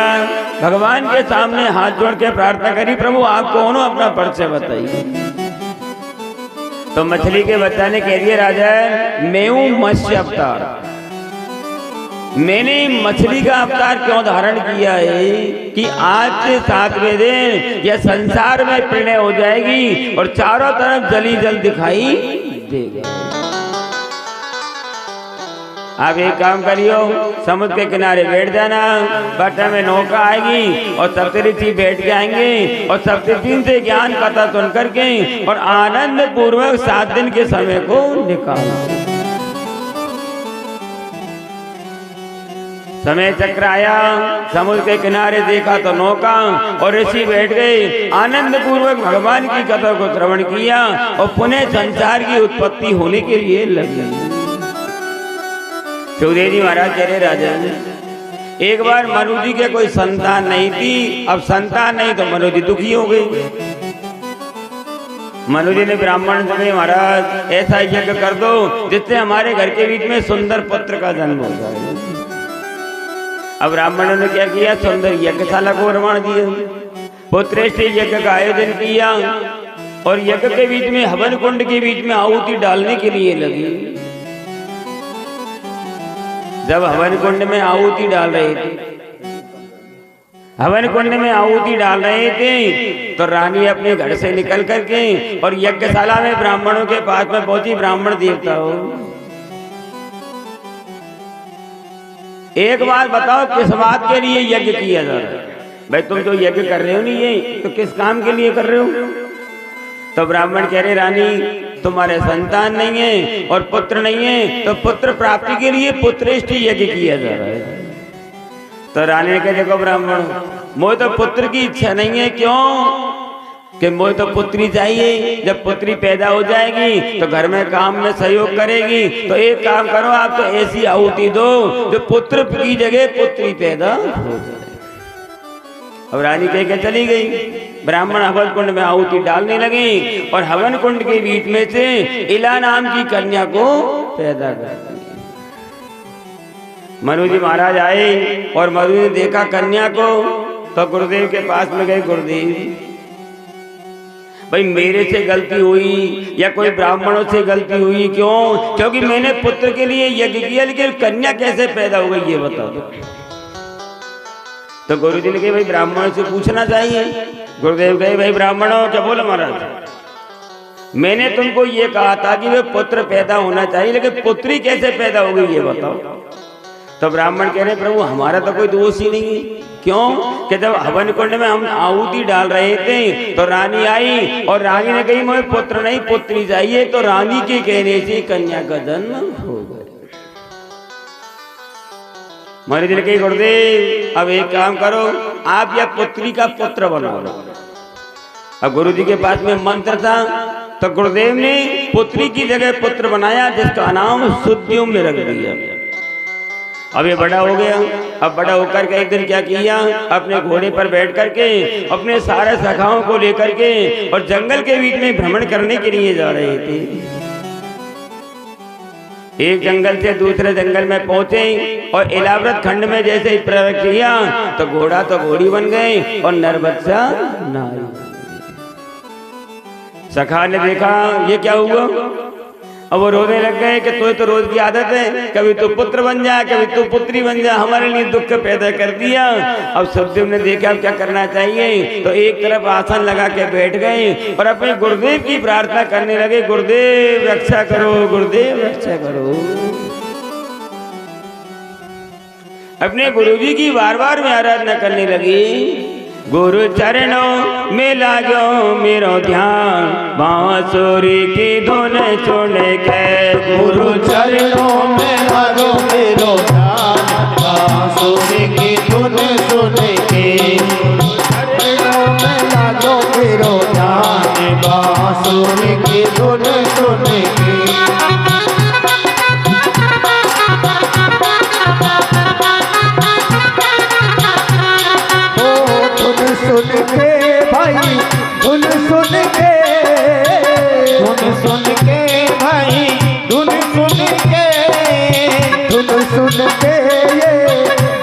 भगवान के सामने हाथ जोड़ के प्रार्थना करी, प्रभु आप कौन हो, अपना परिचय बताइए। तो मछली के बच्चा ने कह दिया, राजा मैं हूं मत्स्य अवतार। मैंने मछली का अवतार क्यों धारण किया है कि आज से 7वें दिन यह संसार में प्रलय हो जाएगी और चारों तरफ जली जल दिखाई देगा। आप एक काम करियो, समुद्र के किनारे बैठ जाना, बट्टा में नौका आएगी और सप्तऋषि बैठ जाएंगे और सप्तऋषि से ज्ञान कथा सुन करके और आनंद पूर्वक 7 दिन के समय को निकालना। समय चक्र आया, समुद्र के किनारे देखा तो नौका और ऋषि बैठ गए, आनंद पूर्वक भगवान की कथा को श्रवण किया और पुनः संसार की उत्पत्ति होने के लिए लगी। सुखदेव जी महाराज कह रहे, राजा एक बार मनु जी के कोई संतान नहीं थी। अब संतान नहीं तो मनु जी दुखी हो गए। मनु जी ने ब्राह्मण से, महाराज ऐसा यज्ञ कर दो जिससे हमारे घर के बीच में सुंदर पुत्र का जन्म हो जाए। अब ब्राह्मणों ने क्या किया, सुंदर यज्ञशाला को निर्माण दिया, पुत्रेष्ठ यज्ञ का आयोजन किया और यज्ञ के बीच में हवन कुंड के बीच में आहुति डालने के लिए लगी। जब हवन कुंड में आहुति डाल रहे थे, हवन कुंड में आहुति डाल रहे थे तो रानी अपने घर से निकल करके और यज्ञशाला में ब्राह्मणों के पास में पहुंची। ब्राह्मण देवता हो, एक बात बताओ किस बात के लिए यज्ञ किया जा रहा है? भाई तुम जो यज्ञ कर रहे हो नहीं ये तो किस काम के लिए कर रहे हो? तो ब्राह्मण कह रहे, रानी तुम्हारे संतान नहीं है और पुत्र नहीं है तो पुत्र प्राप्ति के लिए पुत्रेष्ठ यज्ञ किया जा रहा है। तो रानी ने कहा, देखो ब्राह्मण, मुझे तो पुत्र की इच्छा नहीं है। क्यों? कि मुझे तो पुत्री चाहिए। जब पुत्री पैदा हो जाएगी तो घर में काम में सहयोग करेगी। तो एक काम करो, आप तो ऐसी आहुति दो जो पुत्र की जगह पुत्री पैदा हो जाए। अब रानी कह के चली गई। ब्राह्मण हवन कुंड में आहुति डालने लगे और हवन कुंड के बीच में से इला नाम की कन्या को पैदा कर दिया। मनु जी महाराज आए और मनु ने देखा कन्या को, तो गुरुदेव के पास में गए। गुरुदेव भाई मेरे से गलती हुई या कोई ब्राह्मणों से गलती हुई, क्यों? क्योंकि मैंने पुत्र के लिए यज्ञ किया, लेकिन कन्या कैसे पैदा हो गई ये बताओ। तो गुरु जी ने कहा भाई ब्राह्मणों से पूछना चाहिए। गुरुदेव कहे भाई ब्राह्मणों क्या बोला महाराज, मैंने तुमको ये कहा था कि वे पुत्र पैदा होना चाहिए, लेकिन पुत्री कैसे पैदा हो गई ये बताओ। तो ब्राह्मण कह रहे प्रभु हमारा तो कोई दोष ही नहीं है। क्यों? कि जब हवन कुंड में हम आहुति डाल रहे थे तो रानी आई और रानी ने कही मुझे पुत्र नहीं पुत्री चाहिए, तो रानी के कहने से कन्या का जन्म हो गया। महाराज ने कही गुरुदेव अब एक काम करो, आप या पुत्री का पुत्र बनाओ। अब गुरु जी के पास में मंत्र था, तो गुरुदेव ने पुत्री की जगह पुत्र बनाया, जिसका नाम सुद्युम्न रख दिया। अब ये बड़ा हो गया। अब बड़ा होकर के एक दिन क्या किया, अपने घोड़े पर बैठ करके अपने सारे सखाओं को लेकर के और जंगल के बीच में भ्रमण करने के लिए जा रहे थे। एक जंगल से दूसरे जंगल में पहुंचे और इलाव्रत खंड में जैसे ही प्रवेश किया तो घोड़ा तो घोड़ी बन गए और नर बच्चा नारी। सखा ने देखा ये क्या हुआ। अब वो रोने लग गए कि तो रोज की आदत है, कभी तो पुत्र बन जा कभी तो पुत्री बन जा, हमारे लिए दुख पैदा कर दिया। अब सुखदेव ने देखा अब क्या करना चाहिए, तो एक तरफ आसन लगा के बैठ गए और अपने गुरुदेव की प्रार्थना करने लगे, गुरुदेव रक्षा करो, गुरुदेव रक्षा करो। अपने गुरुजी की बार बार में आराधना करने लगी। गुरु चरणों में लागो मेरो ध्यान, बांसुरी की धुन सुन के। गुरु चरणों में लागो मेरो ध्यान, बांसुरी की धुन सुन के। चरणों में लागो मेरो ध्यान, बांसुरी की धुन सुन के। सुन के भाई धुन सुन के, धुन सुन के भाई धुन सुन के, धुन सुन के ये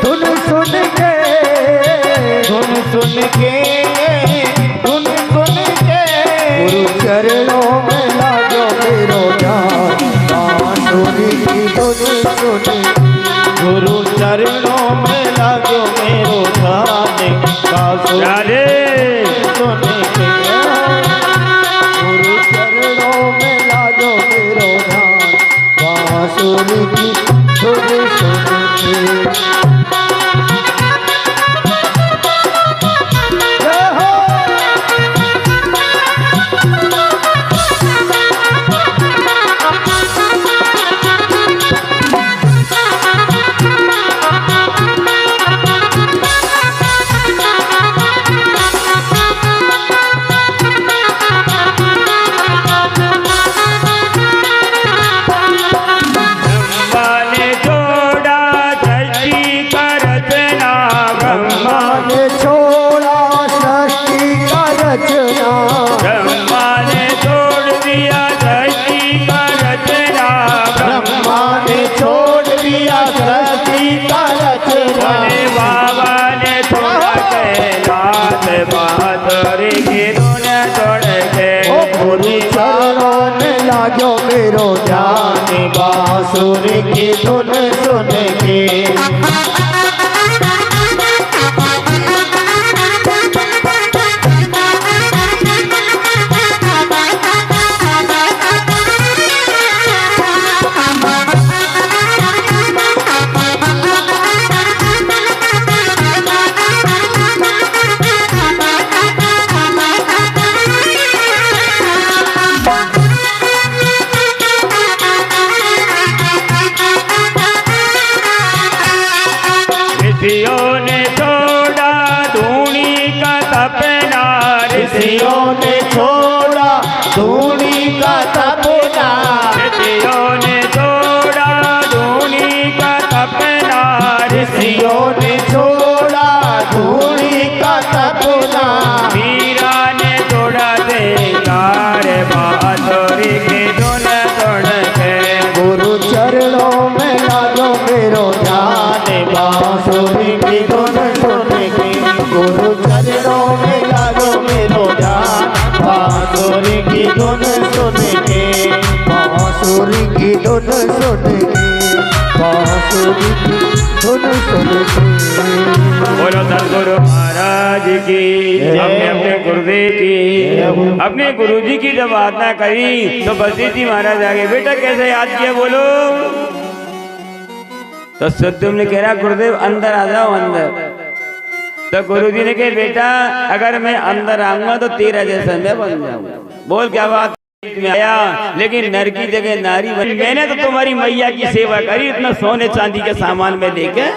धुन सुन के, धुन सुन के धुन सुन के। गुरु चरणों में लागो मेरो ध्यान, बांसुरी की धुन सुन। गुरु चरणों में लागो मेरो ध्यान, बांसुरी सुन के। गुरु चरणों में लागो मेरो ध्यान, बांसुरी की धुन सुन के। जय हो। लागो मेरो ध्यान, बांसुरी की धुन सुन के। ऋषियों ने छोड़ा धूनी का तपना, ऋषियों ने छोड़ा धूनी का तपना, ऋषियों ने छोड़ा धूनी का तपना, ऋषियों ने छोड़ा धूनी का तपना। मीरा बांसुरी की धुन सुन के गुरु चरणों में लागो मेरो ध्यान बांसुरी की धुन सुन के गुरु चरणों में लागो मेरो ध्यान बांसुरी की धुन सुन के बांसुरी की धुन सुन के बांसुरी की धुन सुन के बोलो सतगुरु महाराज की अपने अपने गुरुदेव की अपने गुरुजी की जब आज्ञा करी तो बलदेव जी महाराज आगे बेटा कैसे याद किया बोलो। तो सुद्दुम ने कह रहा गुरुदेव अंदर आ जाओ अंदर। तो गुरुजी ने कहा बेटा अगर मैं अंदर आऊंगा तो तेरा जैसा मैं बन जाऊंगा। बोल क्या बात में आया लेकिन नर की जगह नारी बनी। मैंने तो तुम्हारी मैया की सेवा करी इतना सोने चांदी के सामान में लेके।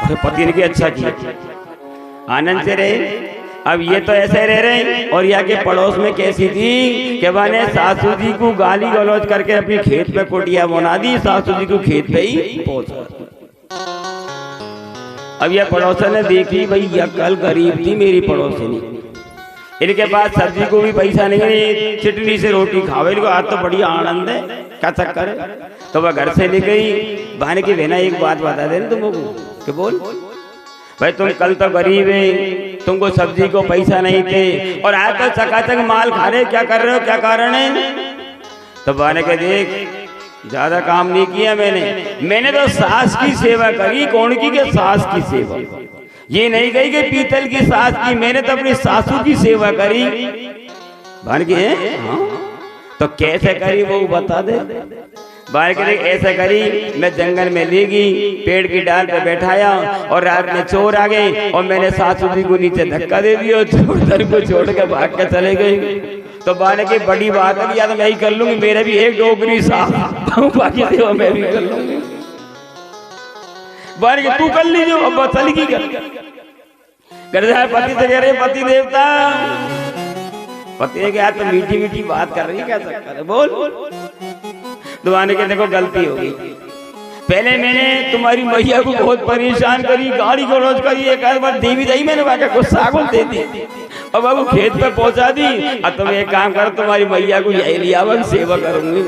तो पति ने कहा अच्छा किया आनंद से रहे। अब ये तो ऐसे रह रहे और यहाँ के पड़ोस में कैसी थी कि मैंने सासू जी को गाली गलौज करके अपनी खेत पे कुटिया बना दी। सासू जी को खेत पे ही पहुंचा। अब यह पड़ोसन ने देखी भाई यह कल गरीब थी मेरी पड़ोसनी, इनके पास सब्जी को भी पैसा नहीं, चटनी से रोटी खावे इनको आज तो बढ़िया आनंद है क्या चक्कर है। तो वह घर से ले गई। बहन की बहना एक बात बता दे तुमको कि बोल भाई तुम कल तो गरीब है तुमको सब्जी को पैसा नहीं थे और आज तो चकाचक माल खा रहे क्या कर रहे हो क्या कारण है। तो बहन के देख ज्यादा काम नहीं किया मैंने तो सास की सेवा करी। कौन की के सास की सेवा, ये नहीं कही कि पीतल की सास की, मैंने तो अपनी सासू की सेवा करी। बहन की है हाँ? तो कैसे करी वो बता दे। बाहर के ऐसा करी मैं जंगल में ले गई पेड़ की डाल पे बैठाया और रात में चोर आ गए और मैंने सासू जी को नीचे धक्का दे दिया और चोर को छोड़ के भाग के चले गए। तो बाने की बड़ी बात है या तो मैं ही कर लूंगी, मेरा भी एक डोगरी साफ बाकी सेवा मैं भी कर लूंगी। बाने की तू कर लीजिए अब चली की कर जाए पति से कह रहे पति देवता पति क्या तो मीठी मीठी बात कर रही है क्या चक्कर है बोल। दुआने के देखो गलती हो गई। पहले मैंने तुम्हारी मैया को बहुत परेशान करी गाड़ी को रोज करी एक बार देवी दही मैंने वाका गुस्सा को दे दी और बाबू खेत पे पहुंचा दी। अब तुम एक काम करो तुम्हारी मैया को यही लिया सेवा करूंगी।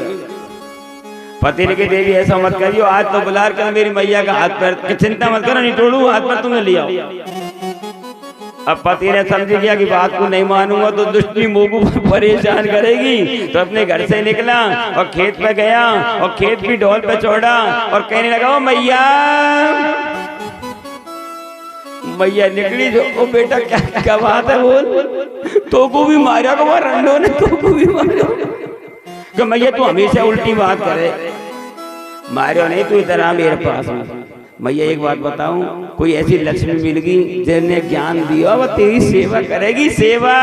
पति ने कहा देवी ऐसा मत करियो आज तो बुला कर मेरी मैया का हाथ पैर चिंता मत करो नहीं तोड़ू हाथ पर तुम्हें लिया। अब पति ने समझ गया कि बात को नहीं मानूंगा तो दुष्टी मोगू परेशान करेगी। तो अपने घर से निकला और खेत पे गया और खेत की ढोल पे चढ़ा और कहने लगा ओ मैया मैया निकली जो ओ बेटा क्या बात है बोल। तो को भी मारा को रंडो ने तो को भी मारा कि मैया तू हमेशा उल्टी बात करे। मारो नहीं तू इधर आ मेरे पास में। मैया एक बात बताऊं कोई ऐसी लक्ष्मी मिल गई जिसने ज्ञान दिया वो तेरी सेवा करेगी सेवा।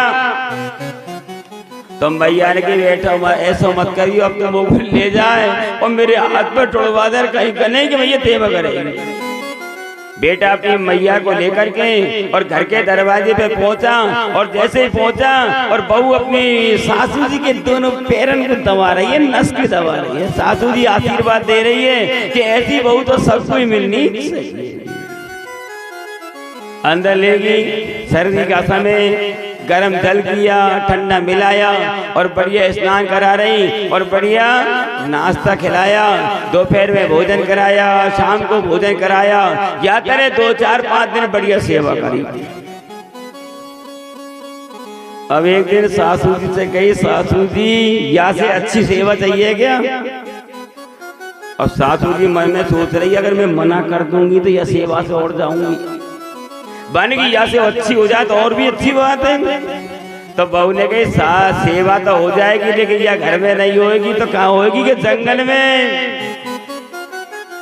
तो मैया ने बैठा ऐसा मत करियो अब तो वो ले जाए और मेरे हाथ पर टोड़वा दे कहीं नहीं कि मैया सेवा करेगी। बेटा अपनी मैया को लेकर के और घर के दरवाजे पे पहुंचा और जैसे ही पहुंचा और बहू अपनी सासू जी के दोनों पैरन को दबा रही है नस की दबा रही है। सासू जी आशीर्वाद दे रही है कि ऐसी बहू तो सबको ही मिलनी चाहिए। अंदर ले गई सर्दी का समय गरम जल किया ठंडा मिलाया और बढ़िया स्नान करा रही और बढ़िया नाश्ता खिलाया। दोपहर में भोजन कराया शाम को भोजन कराया या करे 2-4-5 दिन बढ़िया सेवा करी। अब एक दिन सासू जी से कही सासू जी या से अच्छी सेवा चाहिए क्या। अब सासू जी मन में सोच रही अगर मैं मना कर दूंगी तो यह सेवा से और जाऊंगी बन गई या से अच्छी हो जाए तो और भी अच्छी बात है। तो बहू ने कही सेवा तो हो जाएगी लेकिन या घर में नहीं होगी तो कहाँ होगी कि जंगल में।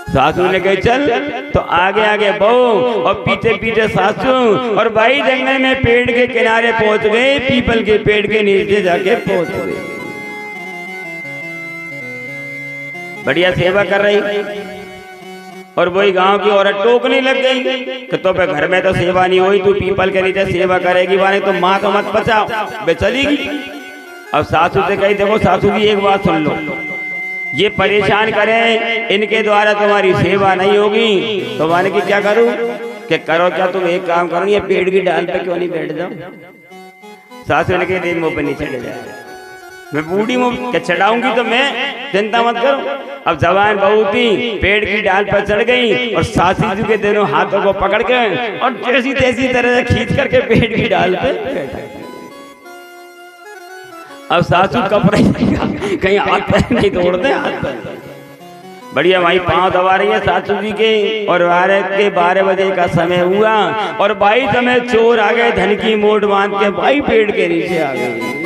सासू ने कही चल तो आगे आगे बहू और पीछे पीछे सासू और भाई जंगल में पेड़ के किनारे पहुंच गए पीपल के पेड़ के नीचे जाके पहुंच गए। बढ़िया सेवा कर रही और वही गांव की औरत टोकने लग गई कि तो पे घर में तो सेवा नहीं हुई तू पीपल के नीचे सेवा करेगी वाले तो माँ को मत बचाओ बे चलेगी। अब सासू से कही देखो सासू जी एक बात सुन लो ये परेशान करें इनके द्वारा तुम्हारी सेवा नहीं होगी तो माने की क्या करूं कि करो क्या तुम एक काम करो ये पेड़ की डाल पे क्यों नहीं बैठ जाओ। सासू ने कही मुंह पे नहीं चढ़े जाए मैं बूढ़ी मुँह क्या चढ़ाऊंगी तो मैं चिंता मत करो। अब जवान बहू थी, पेड़ की डाल पर चढ़ गई और सासी जी के दोनों हाथों को पकड़ के और जैसी तैसी तरह से खींच करके पेड़ की डाल पे बैठा। अब सासू कप रही कहीं हाथ पैर नहीं तोड़ते, हाथ पैर बढ़िया भाई पांव दबा रही है सासू जी के। और 12 बजे का समय हुआ और भाई समय चोर आ गए, धन की मोट बांध के भाई पेड़ के नीचे आ गए।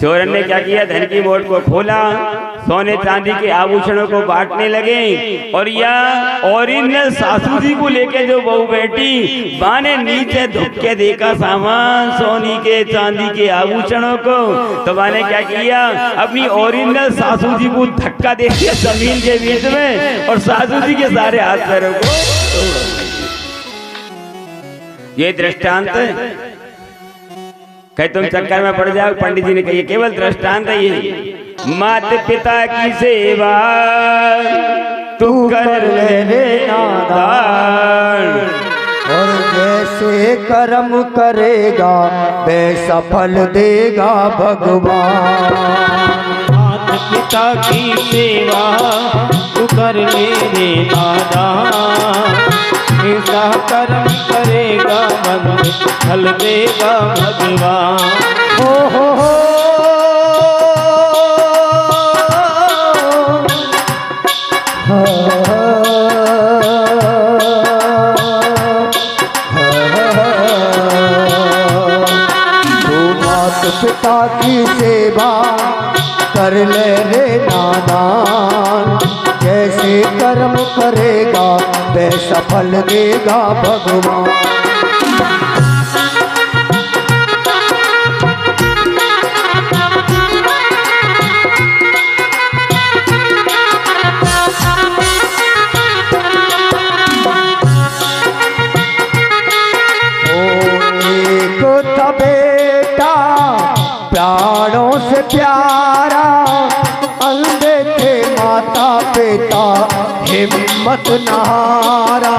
चोरन ने क्या किया, धन की मोट को खोला, सोने चांदी के आभूषणों को बांटने लगे। और यह ओरिजिनल सासू जी को लेके जो बहू बैठी, बाने नीचे धुक के देखा सामान सोनी के चांदी के आभूषणों को। तो बाने क्या किया, अपनी ओरिजिनल सासू जी को धक्का दे दिया जमीन के बीच में और सासू जी के सारे हाथ पैरों को। ये दृष्टांत है, कहीं तुम चक्कर में पड़ जाओ। पंडित जी ने कही केवल दृष्टांत है ये। माता पिता की सेवा तू कर ले नादान, और जैसे कर्म करेगा वैसा फल देगा भगवान। माता पिता की सेवा तू कर ले रे नादान, ऐसा कर्म करेगा मन फल देगा भगवान। हो माता पिता की सेवा कर ले रे नादान, जैसे कर्म करेगा वैसा फल देगा भगवान। बेटा प्राणों से प्यारा, अंधे थे माता पिता हिम्मत नहारा।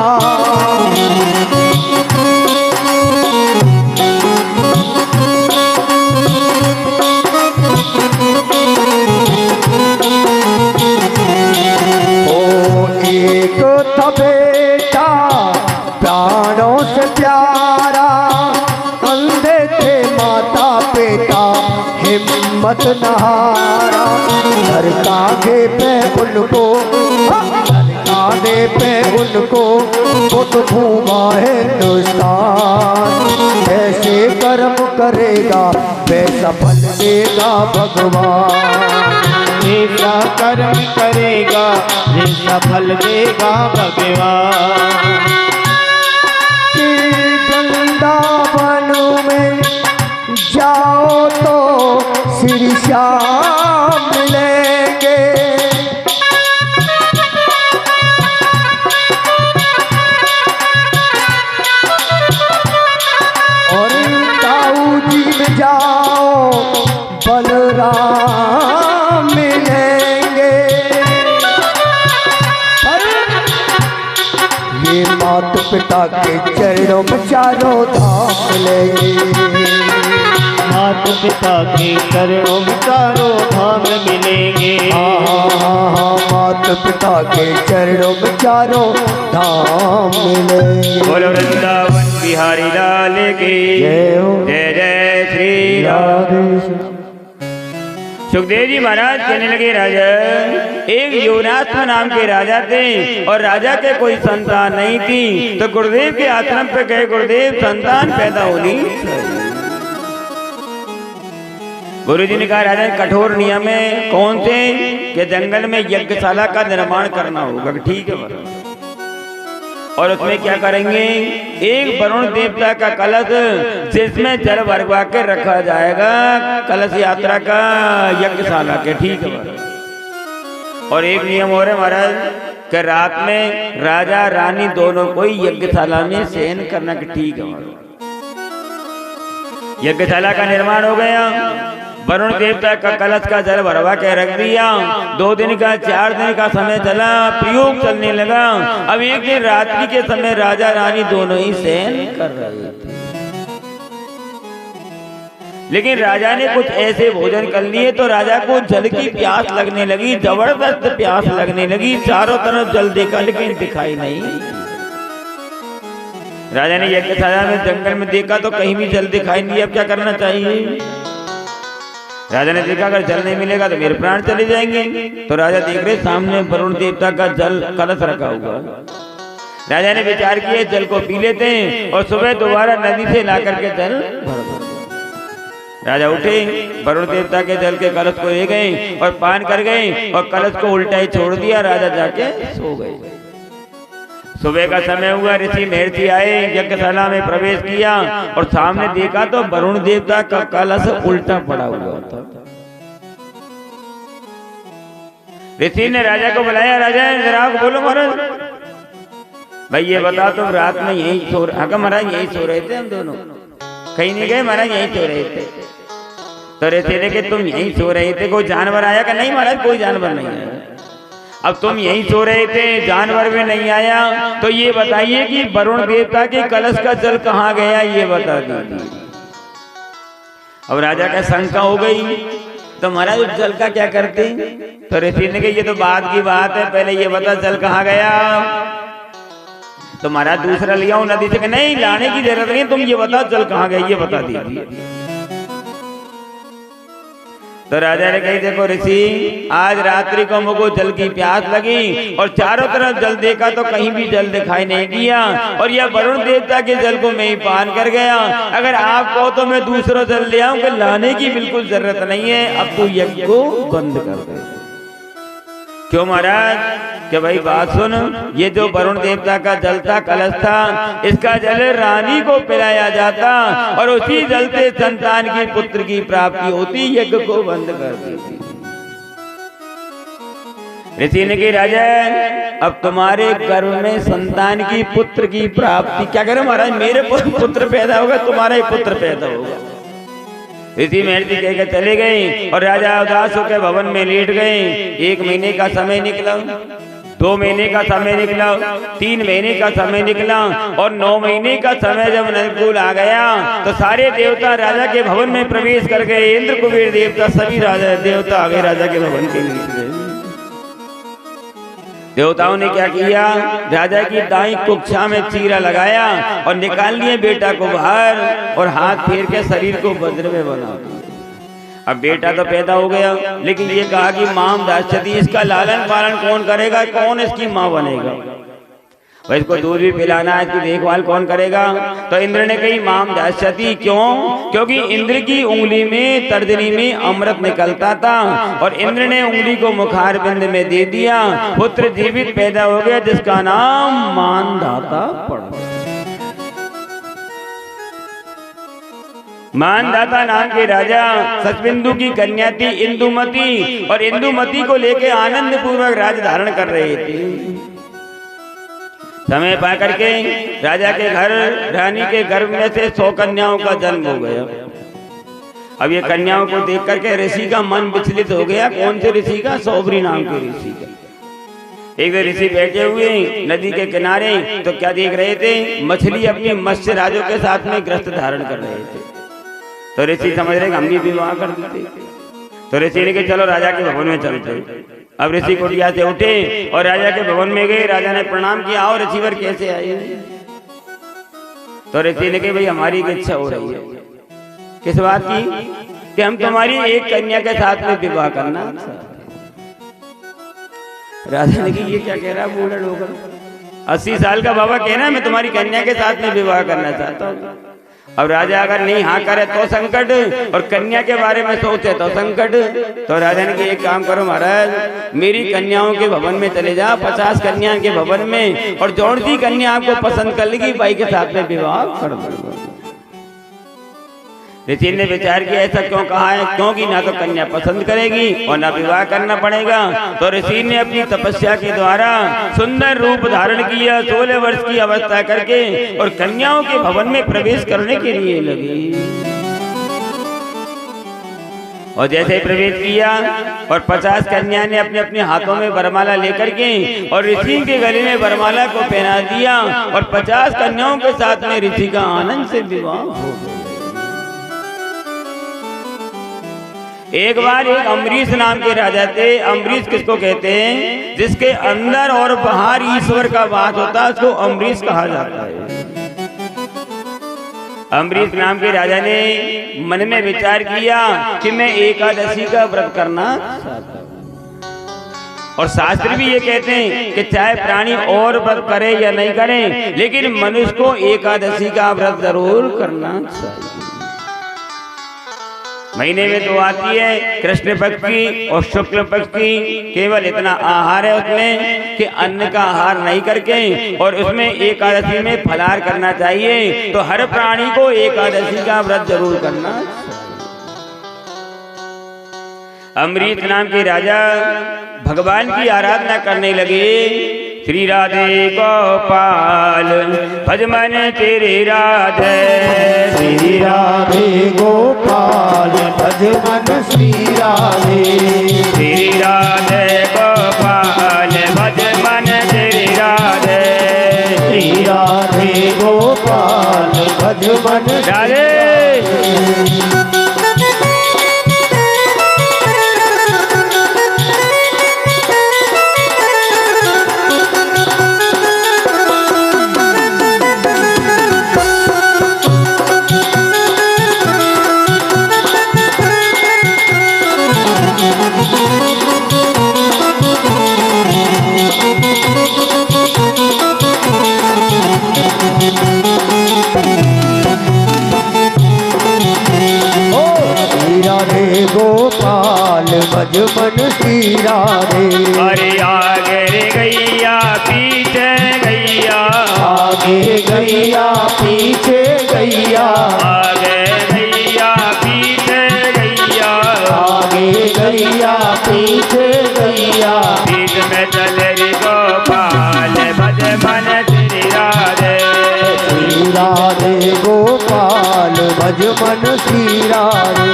ओ एक था बेटा प्राणों से प्यारा, अंधे थे माता पिता हिम्मत नहारा। घर कांधे पे उनको, घर कांधे पे उनको बुत घूमा हिंदुस्तान। ऐसे कर्म करेगा वैसा फल देगा भगवान। ऐसा कर्म करेगा जैसा फल देगा भगवान। वृंदावन में जाओ तो श्री श्याम मिलेंगे, और ताऊ जी में जाओ बलराम मिलेंगे। ये माता पिता के चरणों में चारों धाम मिलेंगे। माता पिता के चरणों में चारों धाम मिलेंगे। माता पिता के चरणों में चारों धाम मिलेंगे। बोलो वृंदावन बिहारी लाल की जय हो। जय जय श्री राम। सुखदेव जी महाराज कहने लगे, राजा एक युवराज नाम के राजा थे और राजा के कोई संतान नहीं थी। तो गुरुदेव के आश्रम पे गए, गुरुदेव संतान पैदा होनी। गुरु जी ने कहा, राजा कठोर नियम है। कौन से? कि जंगल में यज्ञशाला का निर्माण करना होगा। ठीक है, और उसमें क्या करेंगे, एक वरुण देवता का कलश जिसमें जल भरवा के रखा जाएगा, कलश यात्रा का यज्ञशाला के। ठीक है, और एक नियम और है महाराज कि रात में राजा रानी दोनों को यज्ञशाला में शयन करना। ठीक है, यज्ञशाला का निर्माण हो गया, वरुण देवता का कलश का जल भरवा के रख दिया। 2 दिन का 4 दिन का समय चला, प्रयोग चलने लगा। अब एक दिन रात्रि के समय राजा रानी दोनों ही शयन कर रहे थे। लेकिन राजा ने कुछ ऐसे भोजन कर लिए तो राजा को जल की प्यास लगने लगी, जबरदस्त प्यास लगने लगी। चारों तरफ जल देखा लेकिन दिखाई नहीं। राजा ने यज्ञशाला में जंगल में देखा तो कहीं भी जल दिखाई नहीं। अब क्या करना चाहिए? राजा ने देखा अगर जल नहीं मिलेगा तो मेरे प्राण चले जाएंगे। तो राजा देख रहे सामने वरुण देवता का जल कलश रखा हुआ। राजा ने विचार किया जल को पी लेते हैं और सुबह दोबारा नदी से ला करके जल भर दो। राजा उठे, वरुण देवता के जल के कलश को ले गए और पान कर गए और कलश को उल्टा ही छोड़ दिया। राजा जाके सो गए। सुबह का समय हुआ, ऋषि महर्षि आए, यज्ञशाला में प्रवेश किया और सामने देखा तो वरुण देवता का कलश उल्टा पड़ा हुआ था। ऋषि ने राजा को बुलाया, राजा जरा बोलो महाराज, भाई ये बता तुम रात में यही सो रहे? महाराज यही सो रहे थे हम दोनों, कहीं नहीं गए महाराज, यही सो रहे थे। तो ऋषि ने कि तुम यही सो रहे थे, कोई जानवर आया? कि नहीं महाराज कोई जानवर नहीं आया। अब तुम यहीं सो रहे थे, जानवर भी नहीं आया, तो ये बताइए कि वरुण देवता के कलश का जल कहाँ गया, ये बता दीजिए। अब राजा का शंका हो गई, तो महाराज उस जल का क्या करते? तो ऋषि ने कहा ये तो बाद की बात है, पहले ये बता जल कहाँ गया। तो महाराज दूसरा लिया हूं नदी से। कि नहीं लाने की जरूरत नहीं, तुम ये बताओ जल कहाँ गया, ये बता दीजिए। तो राजा ने कही देखो ऋषि, आज रात्रि को मुझको जल की प्यास लगी और चारों तरफ जल देखा तो कहीं भी जल दिखाई नहीं दिया और यह वरुण देवता के जल को मैं ही पान कर गया। अगर आप कहो तो मैं दूसरा जल ले आऊं, कि लाने की बिल्कुल जरूरत नहीं है, अब तू यज्ञ को बंद कर दे। क्यों महाराज? कि भाई बात सुन, ये जो वरुण देवता का जल था, कलश था, इसका जल रानी को पिलाया जाता और उसी जल से संतान की पुत्र की प्राप्ति होती, यज्ञ को बंद कर देती। ऋषि ने कहा राजा अब तुम्हारे गर्भ में संतान की पुत्र की प्राप्ति क्या करें महाराज? मेरे पुत्र पैदा होगा, तुम्हारा ही पुत्र पैदा होगा। ऋषि महर्षि कहकर चले गए और राजा उदास होकर भवन में लेट गए। 1 महीने का समय निकला, 2 महीने का समय निकला, 3 महीने का समय निकला और 9 महीने का समय जब अनुकूल आ गया तो सारे देवता राजा के भवन में प्रवेश कर गए। इंद्र कुबेर देवता सभी राजा देवता आ गए राजा के भवन के नीचे। देवताओं ने क्या किया? राजा की दाई कुक्षा में चीरा लगाया और निकाल लिए बेटा को बाहर और हाथ फेर के शरीर को वज्र में बना दिया। अब बेटा तो पैदा हो गया, लेकिन ये कहा कि माम दास्यति, इसका लालन पालन कौन करेगा, कौन इसकी माँ बनेगा? भाई इसको दूध भी पिलाना है, इसकी देखभाल कौन करेगा? तो इंद्र ने कही माम दास्यति। क्यों? क्योंकि इंद्र की उंगली में तर्जनी में अमृत निकलता था और इंद्र ने उंगली को मुखार बिंद में दे दिया। पुत्र जीवित पैदा हो गया जिसका नाम मानधाता पड़ा। मानधाता नाम के राजा सचबिंदु की कन्या थी इंदुमती और इंदुमती को लेके आनंद पूर्वक राज धारण कर रहे थे। समय पा करके राजा के घर रानी के गर्भ में से 100 कन्याओं का जन्म हो गया। अब ये कन्याओं को देख करके ऋषि का मन विचलित हो गया। कौन से ऋषि का? सौभरी नाम के ऋषि का। एक ऋषि बैठे हुए नदी के किनारे तो क्या देख रहे थे? मछली अपनी मत्स्य राजों के साथ में ग्रस्त धारण कर रहे थे। तो ऋषि समझ रहे हम भी विवाह कर देते। तो ऋषि ने कहा चलो राजा के भवन में चलते। अब ऋषि कुटिया से उठे और राजा के भवन में गए। राजा ने प्रणाम किया, और ऋषिवर कैसे आए? तो ऋषि ने कहा भाई हमारी इच्छा हो रही है। किस बात की? कि हम तुम्हारी एक कन्या के साथ में विवाह करना। राजा ने कहा ये क्या कह रहा है बूढ़ा लोग? 80 साल का बाबा कह रहा है मैं तुम्हारी कन्या के साथ में विवाह करना चाहता हूँ। अब राजा अगर नहीं हाँ करे तो संकट, और कन्या के बारे में सोचे तो संकट। तो राजा ने कहा एक काम करो महाराज, मेरी कन्याओं के भवन में चले जाओ, 50 कन्या के भवन में, और जौन सी कन्या आपको पसंद कर लेगी भाई के साथ में विवाह कर दो। ऋषि ने विचार किया ऐसा क्यों कहा है? क्योंकि ना तो कन्या पसंद करेगी और ना विवाह करना पड़ेगा। तो ऋषि ने अपनी तपस्या के द्वारा सुंदर रूप धारण किया, 16 वर्ष की अवस्था करके, और कन्याओं के भवन में प्रवेश करने के लिए लगी। और जैसे ही प्रवेश किया और 50 कन्या ने अपने अपने हाथों में वरमाला लेकर के और ऋषि के गले में वरमाला को पहना दिया, और 50 कन्याओं के साथ में ऋषि का आनंद से विवाह हो गया। एक बार एक अम्बरीश नाम के राजा थे। अम्बरीश किसको कहते हैं? जिसके अंदर और बाहर ईश्वर का वास होता है, उसको अम्बरीश कहा जाता है। अम्बरीश नाम के राजा ने मन में विचार किया कि मैं एकादशी का व्रत करना चाहता हूं। और शास्त्र भी ये कहते हैं कि चाहे प्राणी और व्रत करे या नहीं करे, लेकिन मनुष्य को एकादशी का व्रत जरूर करना चाहिए। महीने में तो आती है कृष्ण पक्ष की और शुक्ल पक्ष की, केवल इतना आहार है उसमें कि अन्न का आहार नहीं करके, और उसमें एकादशी में फलाहार करना चाहिए। तो हर प्राणी को एकादशी का व्रत जरूर करना चाहिए। अम्बरीश नाम के राजा भगवान की आराधना करने लगे। श्री राधे गोपाल भज मन तेरे राधे, श्री राधे गोपाल भज मन श्री राधे, श्री राधे गोपाल भज मन तेरे राधे, श्री राधे गोपाल भज मन राधे। गोपाल भज मन श्री राधे। अरे आगे गैया पीछे गैया, आगे गैया पीछे गैया, आगे गैया पीछे गैया, आगे गैया पीछे गैया, बीच में चल रे गोपाल भज मन श्री राधे, श्री राधे गोपाल भज मन श्री राधे।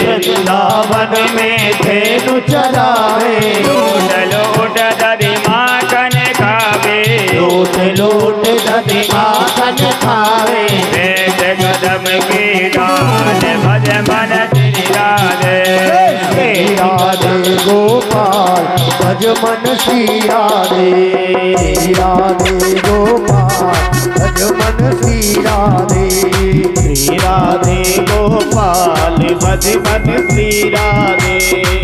वृंदावन में धेनु चरावे, लोट लोट दधि माखन खावे, लोट लोट दधि माखन खावे, वेद कदम की डाल भज मन श्री राधे, श्री राधे गोपाल भज मन श्री राधे, श्री राधे गोपाल भज मन श्री राधे, श्री राधे गोपाल भज मन श्री राधे,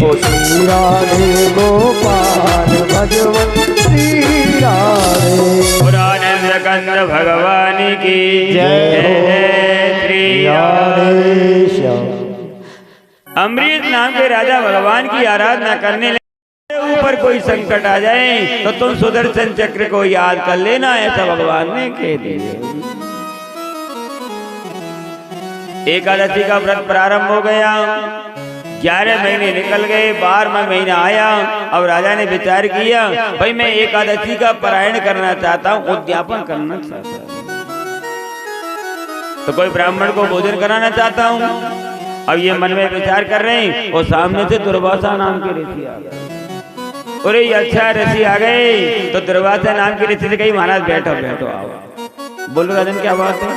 ओ श्री राधे गोपाल भज मन श्री राधे। पुरानंद कंद भगवान की जय श्री राधे श्याम। अम्बरीश नाम के राजा भगवान की आराधना करने लगे। ऊपर कोई संकट आ जाए तो तुम सुदर्शन चक्र को याद कर लेना, ऐसा भगवान ने कह दिया। एकादशी का व्रत प्रारंभ हो गया। 11 महीने निकल गए, 12वां महीना आया। अब राजा ने विचार किया, भाई मैं एकादशी का पारायण करना चाहता हूँ, उद्यापन करना चाहता हूँ, तो कोई ब्राह्मण को भोजन कराना चाहता हूँ। अब ये मन में विचार कर रहे हैं, और सामने से दुर्वासा नाम के ऋषि आ गए। अरे अच्छा ऋषि आ गए, तो दुर्वासा नाम के ऋषि से कही महाराज बैठो बैठो आओ। बोलो राजन क्या बात है?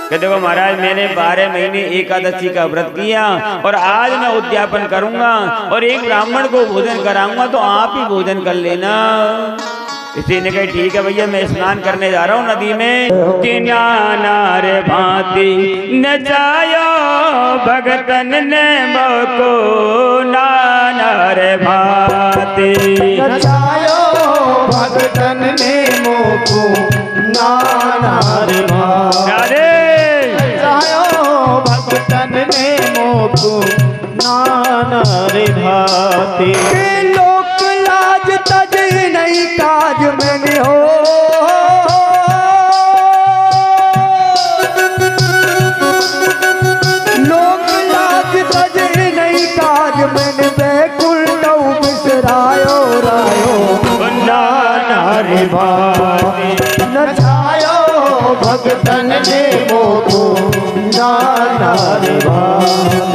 कि देखो महाराज मैंने 12 महीने एकादशी का व्रत किया, और आज मैं उद्यापन करूंगा और एक ब्राह्मण को भोजन कराऊंगा, तो आप ही भोजन कर लेना। इसी ने कहा ठीक है भैया, मैं स्नान करने जा रहा हूँ नदी में। कि नाना रे भांति नचायो भगतन ने मोको, नाना रे भांति नचायो भगतन ने मोको, नाना रे भांति भगतन ने मोको, नाना रे भांति। लोक लाज तज नहीं काज मैंने हो, लोक लाज तज नहीं काज मैंने, बैकुंठ रायो रायो नाना रे भाई नचायो भगतन ने मोको नाना रे भाई।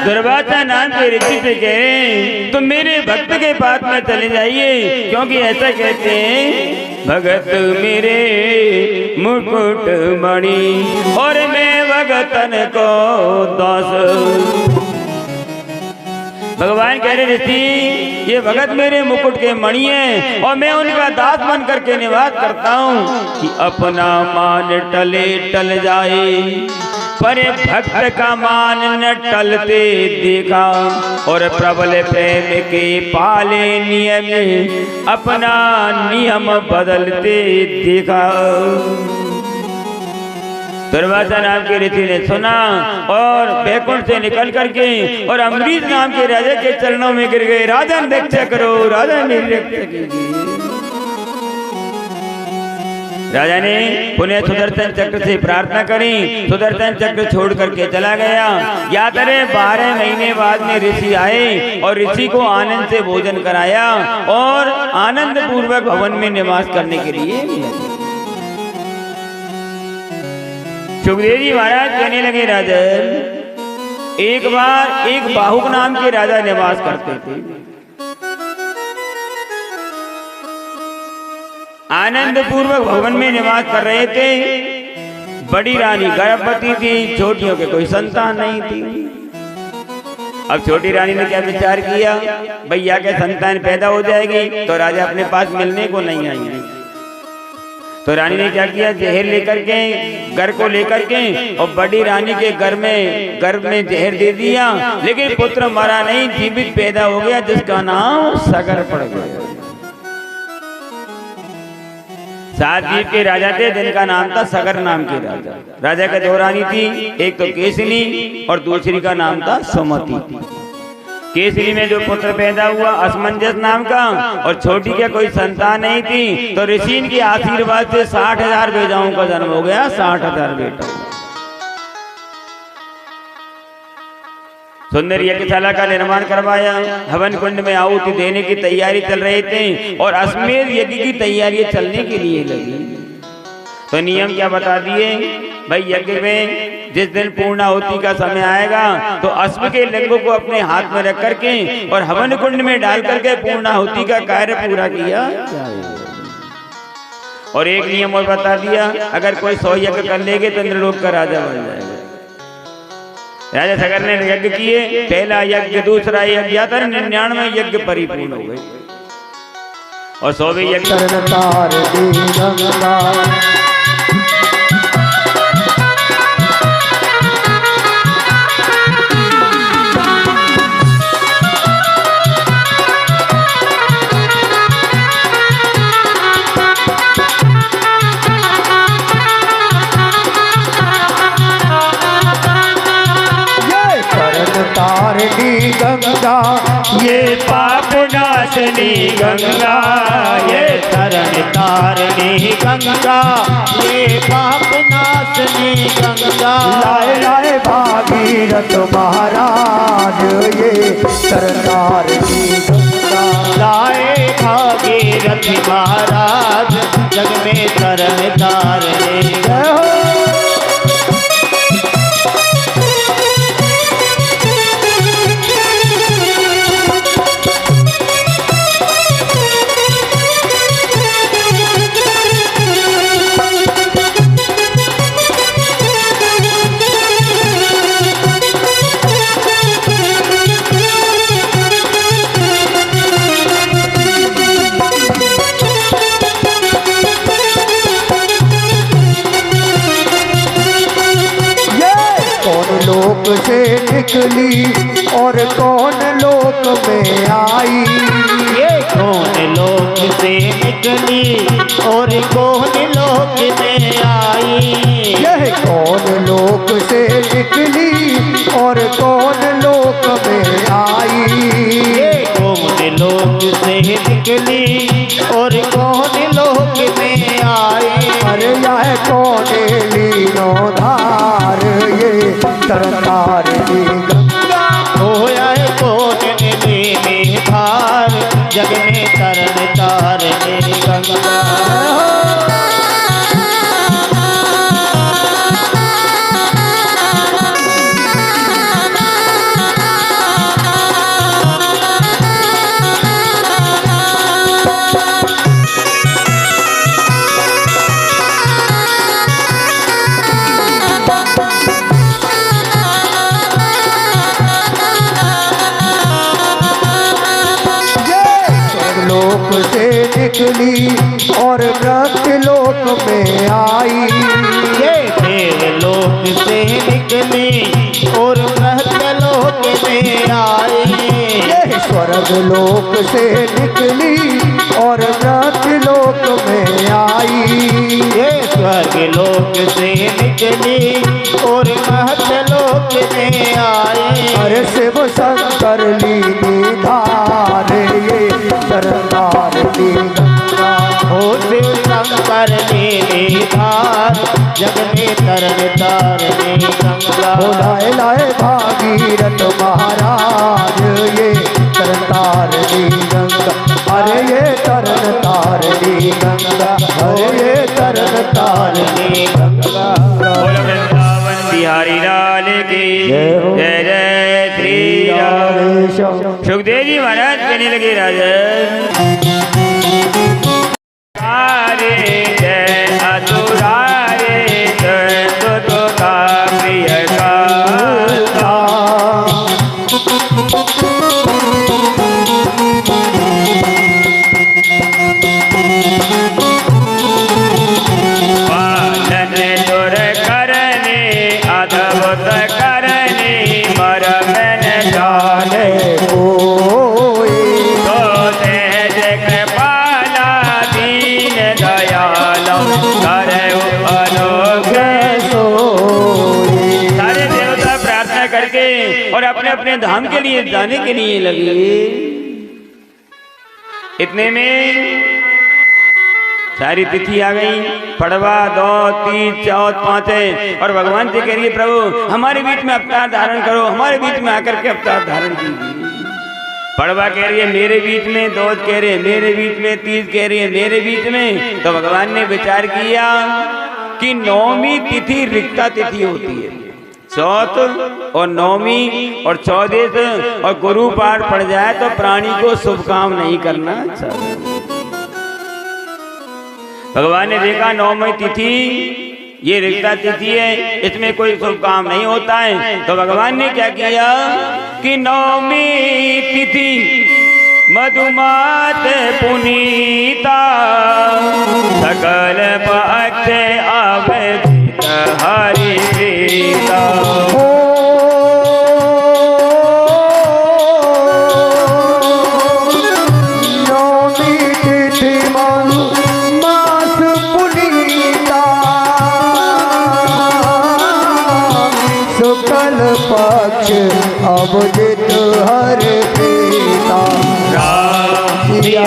दुर्वासा नाम के ऋषि से कह रहे हैं तुम मेरे भक्त के पास में चले जाइए, क्योंकि ऐसा कहते हैं भगत मेरे मुकुट मणि और मैं भगतन को दास। भगवान कह रहे ऋषि ये भगत मेरे मुकुट के मणि हैं और मैं उनका दास बन करके निवास करता हूँ कि अपना मान टले टल जाए पर भक्त का मान न टलते देखा और प्रबल प्रेम के पाले नियम अपना नियम बदलते देखा। दुर्वासा नाम के ऋषि ने सुना और बैकुंठ से निकल करके और अम्बरीश नाम के राजा के चरणों में गिर गए। राजन रक्षा करो, राजा मेरी रक्षा कीजिए। राजा ने पुनः सुदर्शन चक्र से प्रार्थना करी, सुदर्शन चक्र छोड़ करके चला गया। याद रहे 12 महीने बाद में ऋषि आए और ऋषि को आनंद से भोजन कराया और आनंद पूर्वक भवन में निवास करने के लिए सुखदेव जी महाराज कहने लगे राजन एक बार एक बाहुक नाम के राजा निवास करते थे। आनंद पूर्वक भवन में निवास कर रहे थे। बड़ी रानी गर्भवती थी, छोटियों के कोई संतान नहीं थी। अब छोटी रानी ने क्या विचार किया, भैया के संतान पैदा हो जाएगी तो राजा अपने पास मिलने को नहीं आएंगे। तो रानी ने क्या किया, जहर लेकर के घर को लेकर के और बड़ी रानी के घर में जहर दे दिया, लेकिन पुत्र मरा नहीं, जीवित पैदा हो गया जिसका नाम सगर पड़ गया। 7 द्वीप के राजा थे जिनका नाम था सगर नाम के राजा। राजा के 2 रानी थी, एक तो केसनी और दूसरी का नाम था सुमति। केसरी में जो पुत्र पैदा हुआ असमंजस नाम का और छोटी के कोई संतान नहीं थी, तो ऋषि के आशीर्वाद से 60,000 बेजाओं का जन्म हो गया। 60,000 बेटा। सुंदर यज्ञशाला का निर्माण करवाया, हवन कुंड में आहुति देने की तैयारी चल रहे थे और अश्वमेध यज्ञ की तैयारी चलने के लिए लगी। तो नियम क्या बता दिए, भाई यज्ञ में जिस दिन पूर्णाहुति का समय आएगा तो अश्व के लिंगों को अपने हाथ में रख करके और हवन कुंड में डाल करके पूर्णाहुति का कार्य पूरा किया जाएगा। और एक नियम और बता दिया, अगर कोई 100 यज्ञ कर लेंगे तो इंद्रलोक का राजा बन जाएगा। राजा सगर ने यज्ञ किए, पहला यज्ञ, दूसरा यज्ञ, 99 यज्ञ परिपूर्ण हो गए और 100वें यज्ञ तारणी गंगा, ये पाप नाशनी गंगा, ये तरण तारणी गंगा, ये पाप नाशनी गंगा। लाए लाए भागीरथ महाराज, ये तरण तारणी गंगा। लाए भागीरथ महाराज, जग में तरण तारणी। लोक से निकली और कौन लोक में आई, ये कौन लोक से निकली और कौन लोक में आई। यह कौन लोक से निकली और कौन लोक में आई, ये कौन लोक से निकली और कौन लोक में आई। अरे यह कौन लीनो धार, ये तरतारणी गंगा, होया कौन लीने धार। जग में तरन तारने गंगा। लोक से निकली और मृत्यु लोक में आई। ये देवलोक से निकली और मृत्यु लोक में आई। ये स्वर्ग लोक से निकली और मृत्यु लोक में आई। ये स्वर्ग लोक से निकली और मृत्यु लोक में आई। अरे शिव शंकर लीनी धार ये तरतार ली गंगा। हो शिव शंकर लीनी धार जग में तरन तारने गंगा। हो लाए लाए भागीरथ महाराज ये तरतार ली गंगा। अरे ये तरन तार ली गंगा। अरे ये तरन तार ली गंगा। बोलो वृंदावन बिहारी लाल की जय हो। जय जय श्री राम। सुखदेव जी महाराज कहने लगे राजन अरे जय अतुरारे तो का प्रिय का पालन दुर करने अद्भुत करने मरमन जाने कोई तो तेज कृपाला दीन दयाल करे अनुग्रह। सोई। सारे देवता प्रार्थना करके और अपने अपने धाम के लिए जाने के लिए लगे। इतने में सारी तिथि आ गई, पड़वा, दो, तीज, चौथ, पांचे, और भगवान से कह रही है प्रभु हमारे बीच में अवतार धारण करो, हमारे बीच में आकर के अवतार धारण कीजिए। पड़वा कह रही है मेरे बीच में, दो कह रहे हैं मेरे बीच में, तीज कह रही है मेरे बीच में। तो भगवान ने विचार किया कि नौवीं तिथि रिक्ता तिथि होती है। चौथ और नौवीं और चौदह और गुरु पाठ पड़ जाए तो प्राणी को शुभ काम नहीं करना चाहिए। भगवान ने देखा नौवीं तिथि ये रिक्ता तिथि है, इसमें कोई शुभ काम नहीं होता है। तो भगवान ने क्या किया कि नौवीं तिथि मधुमात पुनीता सकल भक्त अवधूत हरि प्रीता। पक्ष अवधूत हरि प्रीता। राम सिया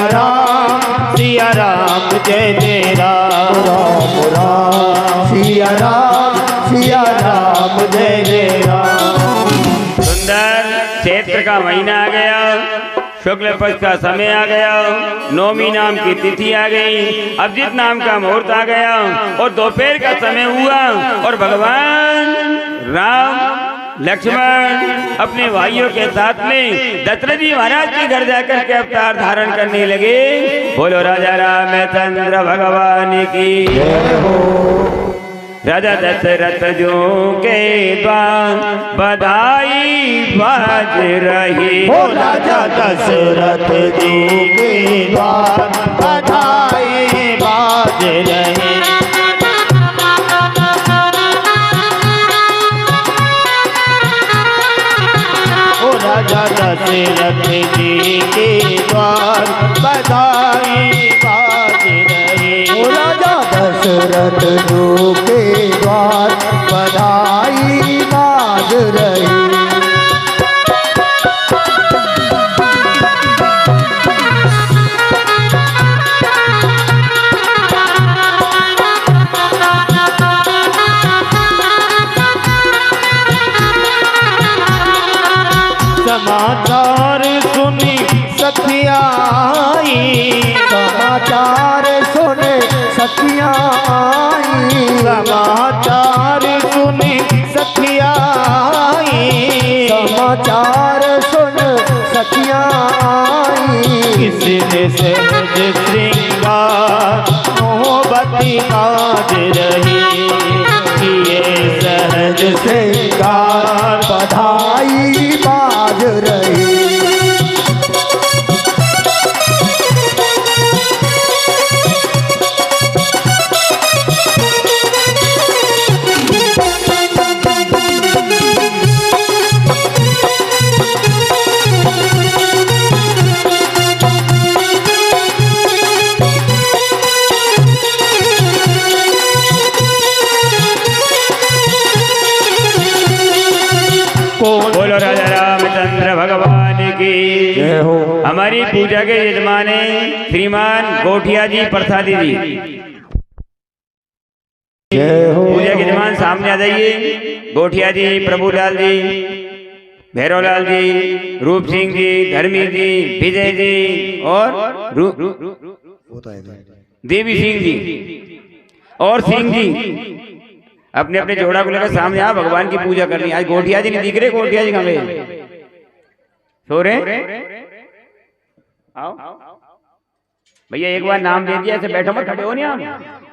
राम जय जय राम। राम राम सिया राम जय जय राम। सुंदर चैत्र का महीना आ गया, शुक्ल पक्ष का समय आ गया, नौमी नाम की तिथि आ गई, अभिजीत नाम का मुहूर्त आ गया और दोपहर का समय हुआ और भगवान राम लक्ष्मण अपने भाइयों के साथ में दशरथ जी महाराज के घर जाकर के अवतार धारण करने लगे। बोलो राजा रामचंद्र भगवान की जय हो। राजा दशरथ जो के द्वार बधाई बाज रही। हो राजा दशरथ जी के द्वार बधाई बाज रहे। राजा दशरथ जी के द्वार बधाई बाज रहे। राजा दशरथ जी के द्वार बधाई बाज रही। समाचार सुनी सखिया आई, समाचार सुने सखियां आई, समाचार सुनी सखिया आई, समाचार सुन सखियां आई। किसने सहज श्रृंगार मोहब्बती काज रही, किए सहज श्रृंगार बधाई बाज रही। बोलो राजा रामचंद्र भगवान की जय हो। हमारी पूजा के यजमान श्रीमान गोठिया जी प्रसादी जी। जय हो। पूजा के यजमान सामने आ जाइए। गोठिया जी, प्रभुलाल जी, भैरवलाल जी, रूप सिंह जी, धर्मी जी, विजय जी और देवी सिंह जी और सिंह जी अपने अपने जोड़ा को लेकर सामने आ, भगवान की पूजा करनी। आज गोठिया जी नहीं दिख रहे, गोठिया जी कहाँ गए? सो रहे? आओ भैया, एक बार नाम दे दिया, ऐसे बैठो मत, खड़े हो नहीं आप।